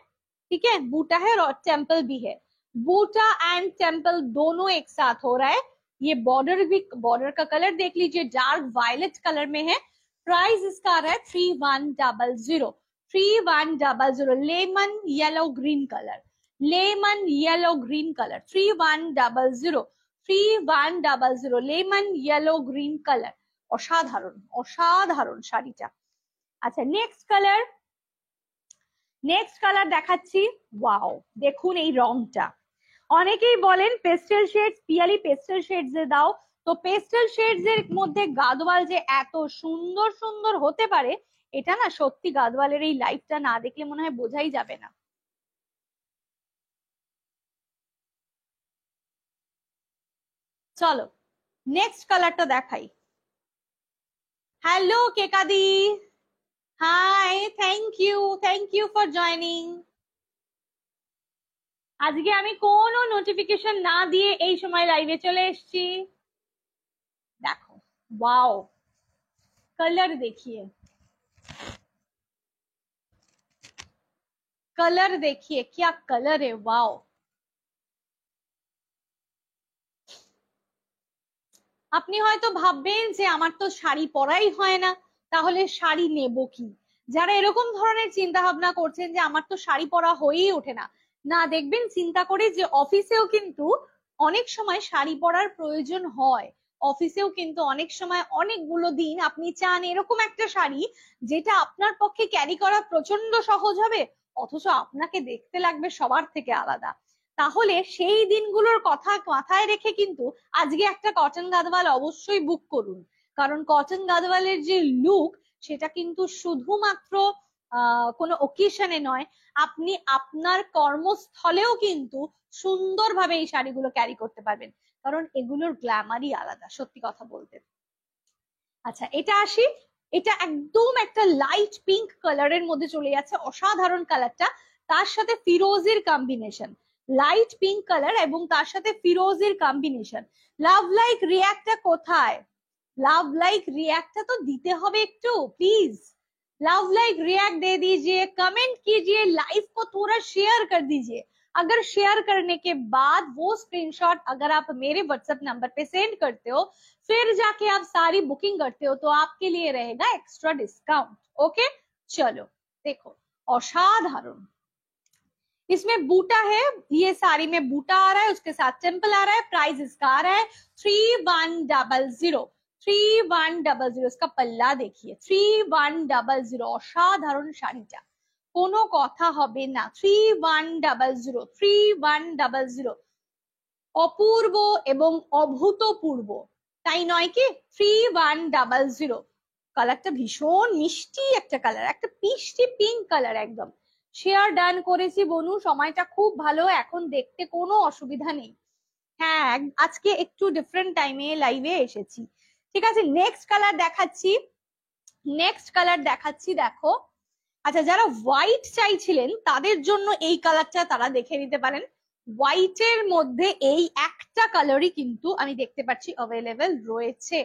ठीक है, बूटा है और टेम्पल भी है। बूटा एंड टेम्पल दोनों एक साथ हो रहा है। ये बॉर्डर भी, बॉर्डर का कलर देख लीजिए डार्क वायलेट कलर में है। प्राइस इसका आ रहा है 3100, 3100, lemon yellow green colour, lemon yellow green colour, 3100, 3100 lemon yellow green colour. অসাধারণ অসাধারণ শাড়িটা। আচ্ছা নেক্সট কালার দেখাচ্ছি। ওয়াও, দেখুন এই রংটা। অনেকেই বলেন pastel shades, Piyali pastel shades এ দাও, তো পেস্টেল শেডস এর মধ্যে গাদওয়াল যে এত সুন্দর সুন্দর হতে পারে, এটা না সত্যি গাদওয়ালের এই লাইফটা না দেখলে মনে হয় বোঝাই যাবে না। চলো নেক্সট কালারটা দেখাই। হ্যালো কেকাদি, hi, thank you for joining. আজকে আমি কোনো নোটিফিকেশন না দিয়ে এই সময় লাইভে চলে এসেছি। দেখো ওয়াও, कलर देखिए, कलर देखिए क्या कलर है, वाओ। আপনি হয়তো ভাববেন যে আমার তো শাড়ি পরাই হয় না, তাহলে শাড়ি নেব কি? যারা এরকম ধরনের চিন্তা ভাবনা করছেন যে আমার তো শাড়ি পরা হয়েই ওঠে না, না দেখবেন চিন্তা করে যে অফিসেও কিন্তু অনেক সময় শাড়ি পরার প্রয়োজন হয়। অফিসেও কিন্তু অনেক সময় অনেকগুলো দিন আপনি চান এরকম একটা শাড়ি যেটা আপনার পক্ষে ক্যারি করা প্রচন্ড সহজ হবে, অথচ আপনাকে দেখতে লাগবে সবার থেকে আলাদা। তাহলে সেই দিনগুলোর কথা মাথায় রেখে কিন্তু আজকে একটা কটন গাদওয়াল অবশ্যই বুক করুন। কারণ কটন গাদওয়ালের যে লুক, সেটা কিন্তু শুধুমাত্র কোনো ওকেশনে নয়, আপনি আপনার কর্মস্থলেও কিন্তু সুন্দরভাবে এই শাড়িগুলো ক্যারি করতে পারবেন, কারণ এগুলোর গ্ল্যামারই আলাদা সত্যি কথা বলতে। আচ্ছা এটা আসি, এটা একদম একটা লাইট পিঙ্ক কালারের মধ্যে চলে যাচ্ছে, অসাধারণ কালারটা। তার সাথে ফিরোজের কম্বিনেশন, লাইট পিঙ্ক কালার এবং তার সাথে ফিরোজের কম্বিনেশন। লাভ লাইক রিয়াক্টটা কোথায়? লাভ লাইক রিएक्टটা तो दीते হবে একটু प्लीज। लव लाइक रिएक्ट दे दीजिए, कमेंट कीजिए, लाइव को थोड़ा शेयर कर दीजिए। अगर शेयर करने के बाद वो स्क्रीनशॉट अगर आप मेरे व्हाट्सएप नंबर पे सेंड करते हो, फिर जाके आप सारी बुकिंग करते हो, तो आपके लिए रहेगा एक्स्ट्रा डिस्काउंट। ओके चलो देखो, असाधारण। इसमें बूटा है, ये साड़ी में बूटा आ रहा है, उसके साथ टेम्पल आ रहा है। प्राइस इसका आ रहा है 3100, 3100। इसका पल्ला देखिए 3100, অসাধারণ শাড়িটা, কোনো কথা হবে না। 3100, 3100, অপূর্ব এবং অভূতপূর্ব, তাই নয় কি? 3100। কালারটা ভীষণ মিষ্টি একটা কালার, একটা মিষ্টি পিঙ্ক কালার একদম। শেয়ার ডান করেছি বনু, সময়টা খুব ভালো, এখন দেখতে কোনো অসুবিধা নেই। হ্যাঁ আজকে একটু ডিফারেন্ট টাইমে লাইভে এসেছি। ঠিক আছে নেক্সট কালার দেখাচ্ছি, নেক্সট কালার দেখাচ্ছি দেখো। আচ্ছা যারা হোয়াইট চাইছিলেন তাদের জন্য এই কালারটা তারা দেখে নিতে পারেন। হোয়াইটের মধ্যে এই একটা কালারই কিন্তু আমি দেখতে পাচ্ছি অ্যাভেলেবেল রয়েছে,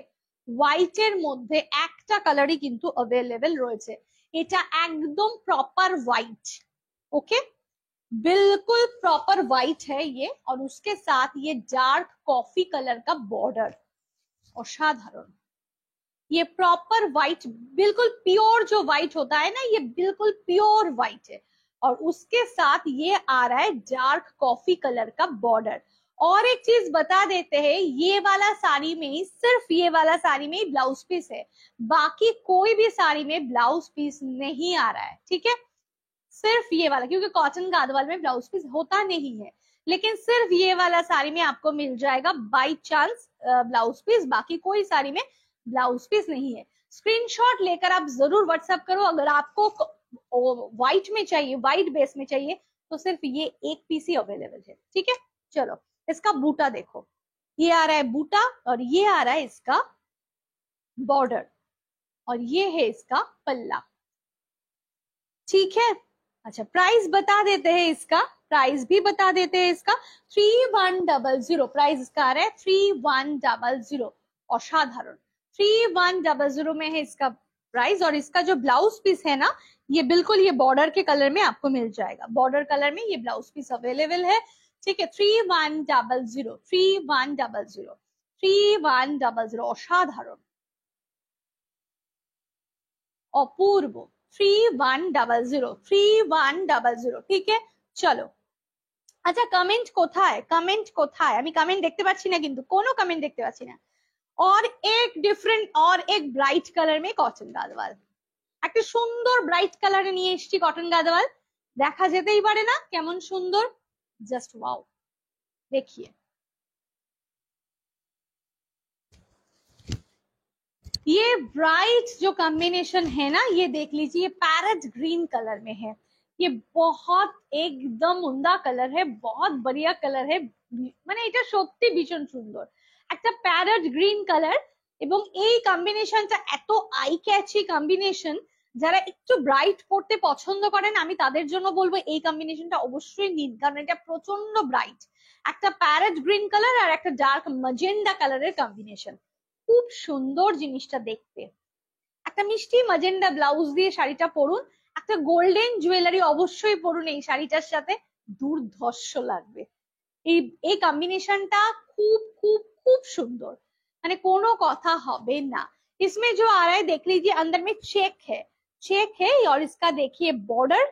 হোয়াইটের মধ্যে একটা কালারই কিন্তু অ্যাভেলেবেল রয়েছে। এটা একদম प्रॉपर व्हाइट, ओके बिल्कुल प्रॉपर व्हाइट है ये, और उसके साथ ये डार्क कॉफी कलर का बॉर्डर, असाधारण। ये प्रॉपर व्हाइट, बिल्कुल प्योर जो व्हाइट होता है ना, ये बिल्कुल प्योर व्हाइट है, और उसके साथ ये आ रहा है डार्क कॉफी कलर का बॉर्डर। और एक चीज बता देते हैं, ये वाला साड़ी में ही, सिर्फ ये वाला साड़ी में ही ब्लाउज पीस है, बाकी कोई भी साड़ी में ब्लाउज पीस नहीं आ रहा है, ठीक है? सिर्फ ये वाला, क्योंकि कॉटन गादवाल में ब्लाउज पीस होता नहीं है, लेकिन सिर्फ ये वाला साड़ी में आपको मिल जाएगा बाई चांस ब्लाउज पीस, बाकी कोई साड़ी में ब्लाउज पीस नहीं है। स्क्रीनशॉट लेकर आप जरूर व्हाट्सएप करो। अगर आपको व्हाइट में चाहिए, व्हाइट बेस में चाहिए, तो सिर्फ ये एक पीस ही अवेलेबल है, ठीक है? चलो इसका बूटा देखो, ये आ रहा है बूटा, और ये आ रहा है इसका बॉर्डर, और ये है इसका पल्ला, ठीक है? अच्छा प्राइस बता देते हैं, इसका प्राइस भी बता देते हैं। इसका 3100 प्राइस इसका आ रहा है, 3100, असाधारण। 3100 में है इसका प्राइस। और इसका जो ब्लाउज पीस है ना, ये बिल्कुल ये बॉर्डर के कलर में आपको मिल जाएगा, बॉर्डर कलर में ये ब्लाउज पीस अवेलेबल है। ठीक है, 3100, 3100, 3100, অসাধারণ, অপূর্ব, 3100, 3100। ঠিক है, চলো। আচ্ছা, কমেন্ট কোথায়, কমেন্ট কোথায়? আমি কমেন্ট দেখতে পাচ্ছি না, কিন্তু কোনো কমেন্ট দেখতে পাচ্ছি না। और एक डिफरेंट और एक ब्राइट कलर में कॉटन गादवाल, একটা সুন্দর ব্রাইট কালারে নিয়ে এসেছি কটন গাদওয়াল, দেখা যেতেই পারে না কেমন সুন্দর, জাস্ট ওয়াও। देखिए ये ब्राइट जो कॉम्बिनेशन है ना, ये देख लीजिए, ये पैरेट ग्रीन कलर में है, ये बहुत एकदम उम्दा कलर है, बहुत बढ़िया कलर है, মানে এটা সত্যি ভীষণ সুন্দর একটা প্যারেট গ্রিন কালার। এবং এই কম্বিনেশনটা এত আই ক্যাচি কম্বিনেশন, যারা একটু ব্রাইট পড়তে পছন্দ করেন আমি তাদের জন্য বলবো এই কম্বিনেশনটা অবশ্যই নিন, কারণ এটা প্রচন্ড ব্রাইট, একটা প্যারেট গ্রিন কালার আর একটা ডার্ক ম্যাজেন্ডা কালারের কম্বিনেশন, খুব সুন্দর জিনিসটা দেখতে। একটা মিষ্টি ম্যাজেন্ডা ব্লাউজ দিয়ে শাড়িটা পরুন, একটা গোল্ডেন জুয়েলারি অবশ্যই পরুন এই শাড়িটার সাথে, দুর্ধর্ষ লাগবে। এই এই কম্বিনেশনটা খুব খুব খুব সুন্দর, মানে কোনো কথা হবে না। इसमें जो आ रहा है देख लीजिए, अंदर में चेक है, चेक है, और इसका देखिए बॉर्डर।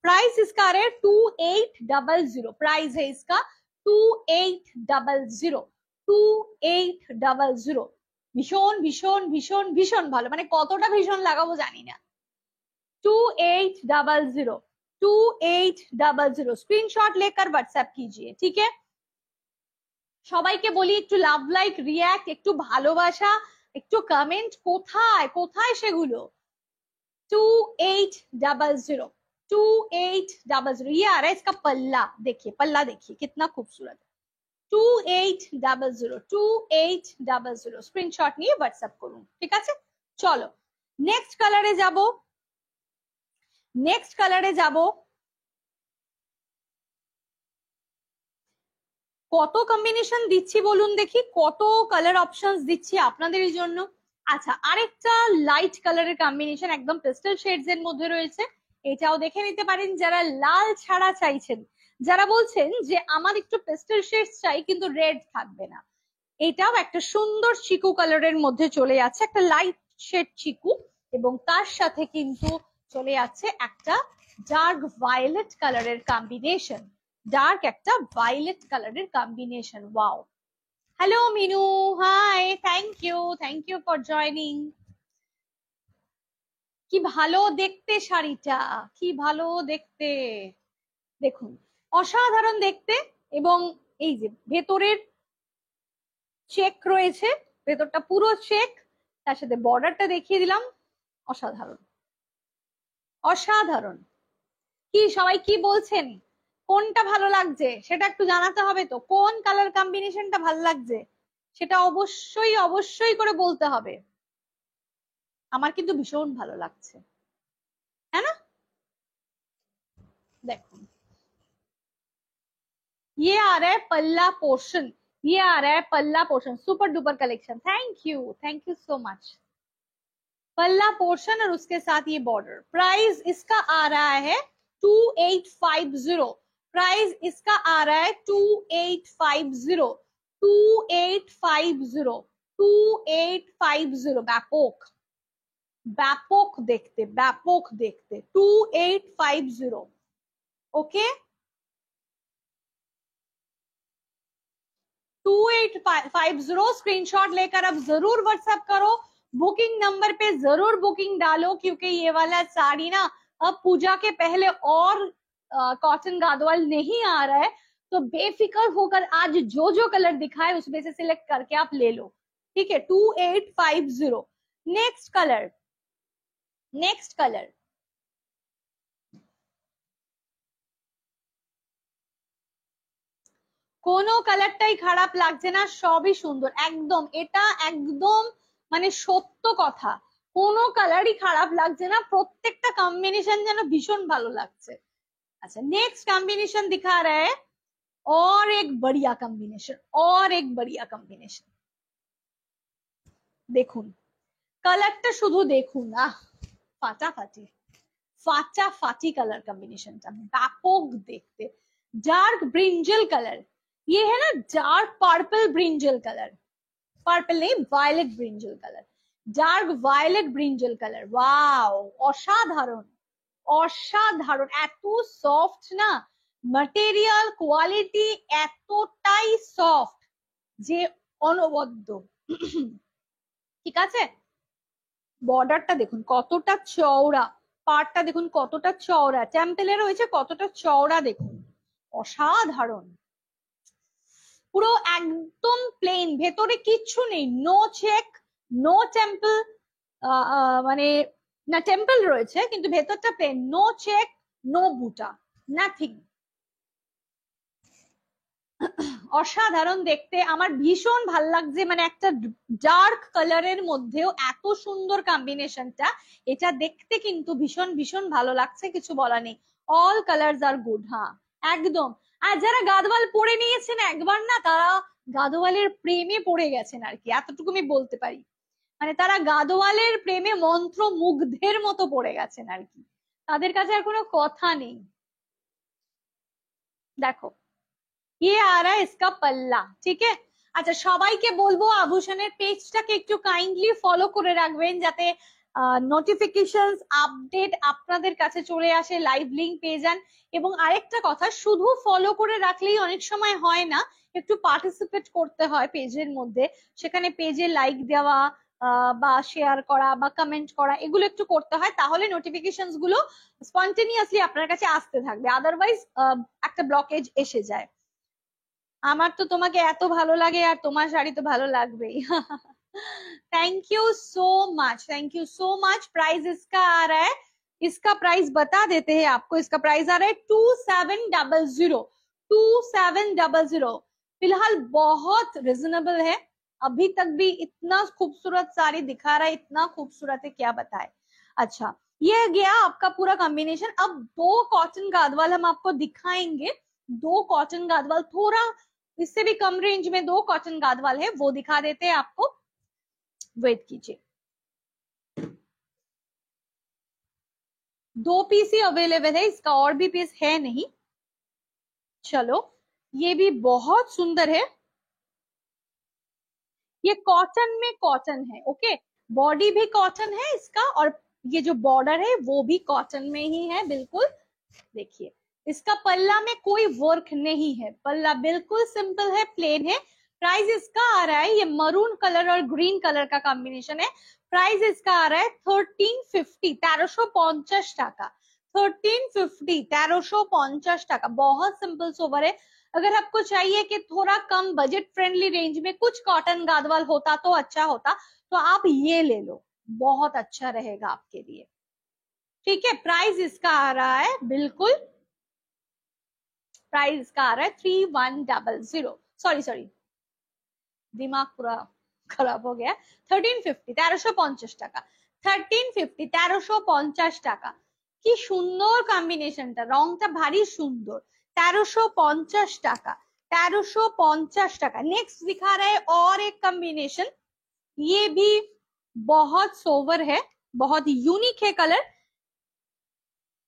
प्राइस इसका आ रहा है 2800, प्राइस है इसका 2800, 2800। ভীষণ ভীষণ ভীষণ ভীষণ ভালো, মানে কতটা ভীষণ লাগাবো জানি না। 2800, 2800, স্ক্রিনশট लेकर व्हाट्सएप कीजिए। ठीक है, সবাইকে বলি একটু লাভ, লাইক, রিয়াক্ট, একটু ভালোবাসা, একটু কমেন্ট, কোথায় কোথায় সেগুলো। 2800, 2800। ये आ रहा है इसका पल्ला, देखिए पल्ला देखिए कितना खूबसूरत है, 2800, 2800। স্ক্রিনশট নিয়ে হোয়াটসঅ্যাপ করুন, ঠিক আছে। চলো নেক্সট কালারে যাব, নেক্সট কালারে যাব। কত কম্বিনেশন দিচ্ছি বলুন দেখি, কত কালার অপশনস দিচ্ছি আপনাদের জন্য। আচ্ছা, আরেকটা লাইট কালারের কম্বিনেশন একদম পেস্টেল শেডস এর মধ্যে রয়েছে, এটাও দেখে নিতে পারেন যারা লাল ছাড়া চাইছেন, যারা বলছেন যে আমার একটু পেস্টেল শেডস চাই কিন্তু রেড থাকবে না। এটাও একটা সুন্দর চিকু কালারের মধ্যে চলে যাচ্ছে, একটা লাইট শেড চিকু, এবং তার সাথে কিন্তু চলে যাচ্ছে একটা ডার্ক ভায়োলেট কালারের কম্বিনেশন, ডার্ক একটা ভায়োলেট কালারের combination. Wow, hello Minu, hi, thank you for joining. কি ভালো দেখতে শাড়িটা, কি ভালো দেখতে, দেখুন অসাধারণ দেখতে। এবং এই যে ভেতরের চেক রয়েছে, ভেতরটা পুরো চেক, তার সাথে বর্ডারটা দেখিয়ে দিলাম, অসাধারণ অসাধারণ। কি সবাই কি বলছেন, কোনটা ভালো লাগছে সেটা একটু জানাতে হবে তো, কোন কালার কম্বিনেশনটা ভালো লাগছে সেটা অবশ্যই অবশ্যই করে বলতে হবে। আমার কিন্তু ভীষণ ভালো লাগছে, হ্যাঁ না। দেখুন ये आ रहा है पल्ला पोर्शन, ये आ रहा है पल्ला portion, super duper collection, thank you so much. पल्ला पोर्शन और उसके साथ ये बॉर्डर। प्राइस इसका आ रहा है 2850, प्राइस इसका आ रहा है 2850, 2850, 2850। ব্যাপক ব্যাপক দেখতে, ব্যাপক দেখতে, 2850। ओके, 2850 स्क्रीनशॉट लेकर अब जरूर व्हाट्सएप करो, बुकिंग नंबर पे जरूर बुकिंग डालो, क्योंकि ये वाला साड़ी ना अब पूजा के पहले और कॉटन गादवाल नहीं आ रहा है, तो बेफिक्र होकर आज जो जो कलर दिखा है उसमें से सिलेक्ट करके आप ले लो। ठीक है, 2850। नेक्स्ट कलर, नेक्स्ट कलर, কোনো কালারটাই খারাপ লাগছে না, সবই সুন্দর একদম, এটা একদম মানে সত্য কথা, কোনো কালারই খারাপ লাগছে না, প্রত্যেকটা কম্বিনেশন যেন ভীষণ ভালো লাগছে। अच्छा, नेक्स्ट कॉम्बिनेशन दिखा रहा है, और एक बढ़िया कॉम्बिनेशन, और एक बढ़िया कॉम्बिनेशन। দেখুন কালারটা শুধু দেখুন, ফাটাফাটি फाटाफाटी कलर कॉम्बिनेशन था, व्यापक देखते। डार्क ब्रिंजल कलर, ये है ना dark purple brinjal colour, purple नहीं violet brinjal colour, dark violet brinjal colour. Wow, অসাধারণ অসাধারণ, এত সফট না, ম্যাটেরিয়াল কোয়ালিটি এতটাই সফট যে অনবদ্য। ঠিক আছে, বর্ডারটা দেখুন কতটা চওড়া, পাড়টা দেখুন কতটা চওড়া, টেম্পেলে রয়েছে কতটা চওড়া দেখুন, অসাধারণ। পুরো একদম প্লেন, ভেতরে কিচ্ছু নেই, নো চেক, নো টেম্পল, মানে না টেম্পল রয়েছে কিন্তু ভেতরটা প্লেন, নো চেক, নো বুটা, নাথিং। অসাধারণ দেখতে, আমার ভীষণ ভাল লাগছে, মানে একটা ডার্ক কালারের মধ্যেও এত সুন্দর কম্বিনেশনটা, এটা দেখতে কিন্তু ভীষণ ভীষণ ভালো লাগছে, কিছু বলা নেই। অল কালার্স আর গুড, হ্যাঁ একদম। আর যারা গাদওয়াল পরে নিয়েছেন একবার না, তারা গাদওয়ালের প্রেমে পড়ে গেছেন আর কি, এতটুকু আমি বলতে পারি। মানে তারা গাদওয়ালের প্রেমে মন্ত্র মুগ্ধের মতো পড়ে গেছেন আর কি, তাদের কাছে আর কোনো কথা নেই। দেখো ये आ रहा है इसका पल्ला, ठीक है। আচ্ছা, সবাইকে বলবো আভূষণের পেজটাকে একটু কাইন্ডলি ফলো করে রাখবেন, যাতে নোটিফিকেশনস আপডেট আপনাদের কাছে চলে আসে, লাইভ লিংক পেয়ে যান। এবং আরেকটা কথা, শুধু ফলো করে রাখলেই অনেক সময় হয় না, একটু পার্টিসিপেট করতে হয় পেজের মধ্যে, সেখানে পেজে লাইক দেওয়া বা শেয়ার করা বা কমেন্ট করা, এগুলো একটু করতে হয়, তাহলে নোটিফিকেশনস গুলো স্পন্টেনিয়াসলি আপনার কাছে আসতে থাকবে, আদারওয়াইজ একটা ব্লকেজ এসে যায়। আমার তো তোমাকে এত ভালো লাগে, আর তোমার শাড়ি তো ভালো লাগবেই। Thank you so much, thank you so much. Price इसका आ रहा है, इसका प्राइस बता देते हैं आपको, इसका प्राइस आ रहा है 2700, 2700। फिलहाल बहुत रिजनेबल है, अभी तक भी इतना खूबसूरत साड़ी दिखा रहा है, इतना खूबसूरत है क्या बताए। अच्छा, ये गया आपका पूरा कॉम्बिनेशन। अब दो कॉटन गादवाल हम आपको दिखाएंगे, दो कॉटन गादवाल, थोड़ा इससे भी कम रेंज में दो कॉटन गादवाल है, वो दिखा देते हैं आपको। वेट कीजिए, दो पीस ही अवेलेबल है, इसका और भी पीस है नहीं। चलो, ये भी बहुत सुंदर है, ये कॉटन में कॉटन है, ओके। बॉडी भी कॉटन है इसका, और ये जो बॉर्डर है वो भी कॉटन में ही है, बिल्कुल। देखिए, इसका पल्ला में कोई वर्क नहीं है, पल्ला बिल्कुल सिंपल है, प्लेन है। प्राइस इसका आ रहा है, ये मरून कलर और ग्रीन कलर का कॉम्बिनेशन है। प्राइस इसका आ रहा है 1350, 1350 টাকা, 1350, 1350 টাকা। बहुत सिंपल सोवर है। अगर आपको चाहिए कि थोड़ा कम बजट फ्रेंडली रेंज में कुछ कॉटन गादवाल होता तो अच्छा होता, तो आप ये ले लो, बहुत अच्छा रहेगा आपके लिए, ठीक है। प्राइस इसका आ रहा है, बिल्कुल प्राइस का आ रहा है 3100, सॉरी दिमाग पूरा खराब हो गया, 1350, 1350 টাকা, 1350, 1350 টাকা। কি সুন্দর কম্বিনেশনটা, রংটা ভারী সুন্দর। 1350 টাকা, 1350 টাকা। नेक्स्ट दिखा रहा है और एक कॉम्बिनेशन, ये भी बहुत सोवर है, बहुत यूनिक है कलर,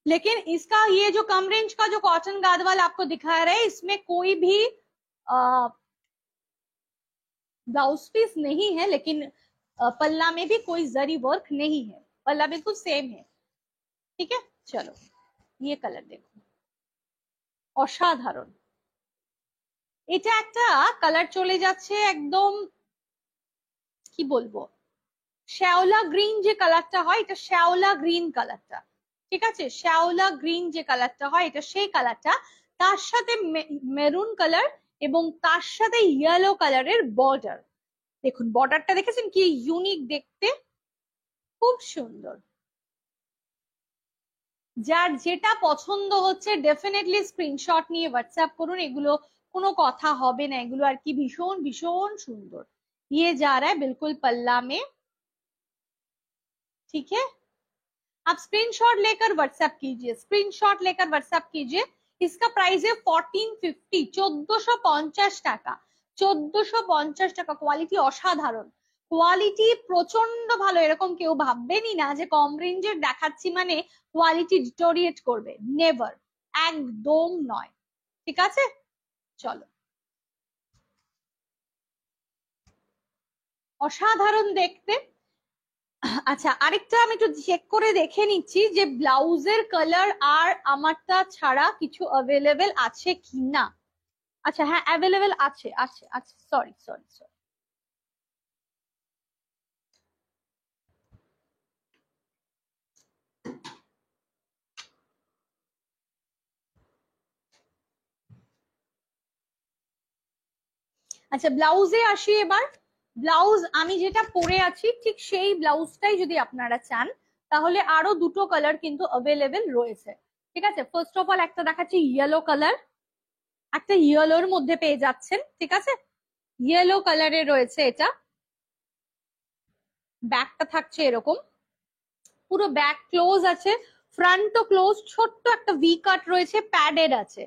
लेकिन इसका ये जो कम रेंज का जो कॉटन गादवाल आपको दिखा रहे हैं, इसमें कोई भी ब्लाउज पीस नहीं है, लेकिन पल्ला में भी कोई जरी वर्क नहीं है, पल्ला बिल्कुल सेम है, ठीक है। चलो, ये कलर देखो, অসাধারণ। এটা একটা কালার চলে যাচ্ছে একদম, কি বলবো, শ্যাওলা গ্রিন যে কালারটা হয়, এটা শ্যাওলা গ্রিন কালারটা, ঠিক আছে। শ্যাওলা গ্রিন যে কালারটা হয়, এটা সেই কালারটা, তার সাথে মেরুন কালার এবং তার সাথে ইয়েলো কালারের বর্ডার। দেখুন বর্ডারটা দেখেছেন কি ইউনিক দেখতে, খুব সুন্দর। যার যেটা পছন্দ হচ্ছে ডেফিনেটলি স্ক্রিনশট নিয়ে হোয়াটসঅ্যাপ করুন, এগুলো কোনো কথা হবে না, এগুলো আর কি ভীষণ ভীষণ সুন্দর। ये जा रहा है बिल्कुल पल्ला में, ठीक है। आप स्क्रीनशॉट लेकर व्हाट्सएप कीजिए, स्क्रीनशॉट लेकर व्हाट्सएप कीजिए। इसका प्राइस है 1450, 1450 টাকা, 1450 টাকা। কোয়ালিটি অসাধারণ, কোয়ালিটি প্রচন্ড ভালো, এরকম কেউ ভাববেনই না যে কম রেঞ্জের দেখাচ্ছি মানে কোয়ালিটি ডিটোরিয়েট করবে, নেভার, একদম নয়। ঠিক আছে, চলো। অসাধারণ দেখতে। আচ্ছা, আরেকটা আমি একটু চেক করে দেখে নিচ্ছি যে ব্লাউজের কালার আর আমারটা ছাড়া কিছু অ্যাভেলেবেল আছে কিনা। আচ্ছা হ্যাঁ, অ্যাভেলেবেল আছে আছে আছে, সরি সরি সরি। আচ্ছা, ব্লাউজে আসি এবার। ব্লাউজ আমি যেটা পরে আছি ঠিক সেই ব্লাউজটাই যদি আপনারা চান তাহলে আরো দুটো কালার কিন্তু অ্যাভেলেবেল রয়েছে। ঠিক আছে, ফার্স্ট অফ অল একটা দেখাচ্ছি ইয়েলো কালার, একটা ইয়েলোর মধ্যে পেয়ে যাচ্ছেন। ঠিক আছে, ইয়েলো কালারে রয়েছে এটা, ব্যাকটা থাকছে এরকম, পুরো ব্যাক ক্লোজ আছে, ফ্রন্টও ক্লোজ, ছোট্ট একটা ভি কাট রয়েছে, প্যাডেড আছে।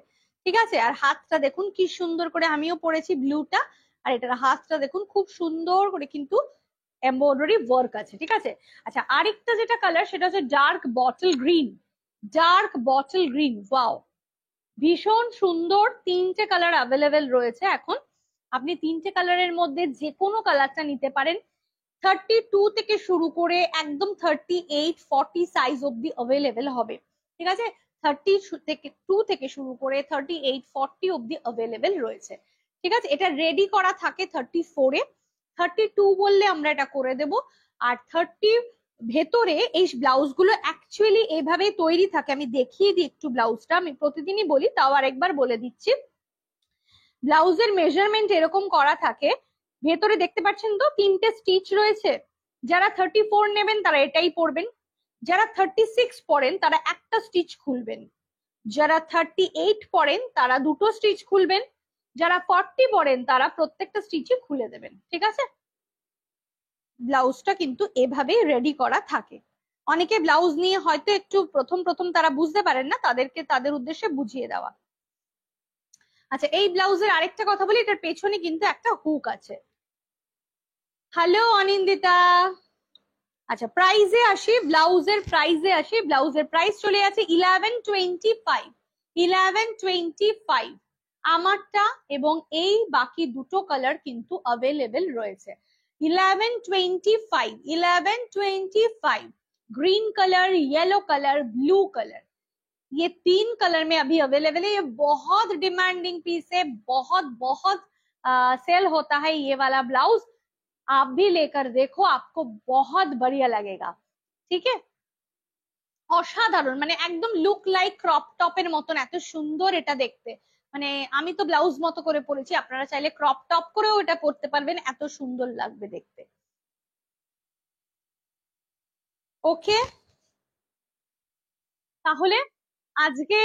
ঠিক আছে, আর হাতটা দেখুন কি সুন্দর করে, আমিও পরেছি ব্লুটা, আর এটার হাতটা দেখুন খুব সুন্দর করে কিন্তু এমব্রয়ডারি ওয়ার্ক আছে। ঠিক আছে, আচ্ছা আরেকটা যেটা কালার সেটা হচ্ছে dark bottle green, dark bottle green, wow ভীষণ সুন্দর। তিনটে কালার অ্যাভেলেবেল রয়েছে এখন, আপনি তিনটে কালারের মধ্যে যে কোনো কালারটা নিতে পারেন। 32 থেকে শুরু করে একদম 38-40 সাইজ অব্দি অ্যাভেলেবেল হবে। ঠিক আছে, 32 থেকে শুরু করে 38-40 অব্দি অ্যাভেলেবেল রয়েছে। ঠিক আছে, এটা রেডি করা থাকে 34-এ, 32 বললে আমরা এটা করে দেব। আর 30 ভেতরে এই ব্লাউজ গুলো অ্যাকচুয়ালি এইভাবে তৈরি থাকে, আমি দেখিয়ে দিই একটু ব্লাউজটা, আমি প্রতিদিনই বলি তাও আরেকবার বলে দিচ্ছি। ব্লাউজের মেজারমেন্ট এরকম করা থাকে, ভেতরে দেখতে পাচ্ছেন তো তিনটে স্টিচ রয়েছে। যারা 34 নেবেন তারা এটাই পরবেন, যারা 36 পরেন তারা একটা স্টিচ খুলবেন, যারা 38 পরেন তারা দুটো স্টিচ খুলবেন, যারা 40 পরেন তারা প্রত্যেকটা স্টিচই খুলে দেবেন। ঠিক আছে, ব্লাউজটা কিন্তু এভাবে রেডি করা থাকে। অনেকে ব্লাউজ নিয়ে হয়তো একটু প্রথম প্রথম তারা বুঝতে পারেন না, তাদেরকে তাদের উদ্দেশ্যে বুঝিয়ে দেওয়া। আচ্ছা, এই ব্লাউজের আরেকটা কথা বলি, এটার পেছনে কিন্তু একটা হুক আছে। হ্যালো অনিন্দিতা। আচ্ছা, প্রাইসে আসি, ব্লাউজের প্রাইসে আসি। ব্লাউজের প্রাইস চলে আছে 1125, 1125 আমারটা, এবং এই বাকি দুটো কালার কিন্তু अवेलेबल রয়েছে। 1125, 1125, green colour, yellow colour, blue colour, ये 3 कलर में अभी अवेलेबल है। ये बहुत डिमांडिंग पीस है, बहुत बहुत सेल होता है ये वाला ब्लाउज। आप भी लेकर देखो, आपको बहुत बढ़िया लगेगा। ঠিক আছে, অসাধারণ, মানে একদম লুক লাইক ক্রপ টপের মতন, এত সুন্দর এটা দেখতে। মানে আমি তো ব্লাউজ মতো করে পরেছি, আপনারা চাইলে ক্রপ টপ করেও এটা পরতে পারবেন, এত সুন্দর লাগবে দেখতে। ওকে, তাহলে আজকে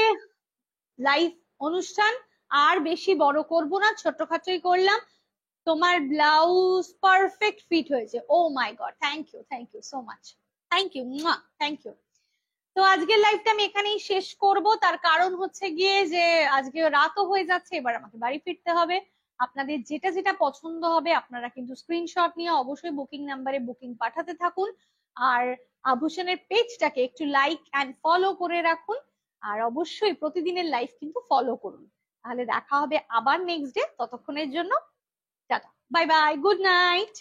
লাইভ অনুষ্ঠান আর বেশি বড় করব না, ছোটখাটোই করলাম। তোমার ব্লাউজ পারফেক্ট ফিট হয়েছে, oh my god, thank you so much, thank you, thank you. তো আজকের লাইভটা আমি এখানেই শেষ করব, তার কারণ হচ্ছে গিয়ে যে আজকে রাতও হয়ে যাচ্ছে, এবার আমাকে বাড়ি ফিরতে হবে। আপনাদের যেটা যেটা পছন্দ হবে আপনারা কিন্তু স্ক্রিনশট নিয়ে অবশ্যই বুকিং নাম্বারে বুকিং পাঠাতে থাকুন, আর আভূষণের পেজটাকে একটু লাইক অ্যান্ড ফলো করে রাখুন, আর অবশ্যই প্রতিদিনের লাইভ কিন্তু ফলো করুন। তাহলে দেখা হবে আবার নেক্সট ডে, ততক্ষণের জন্য tata, bye bye, good night.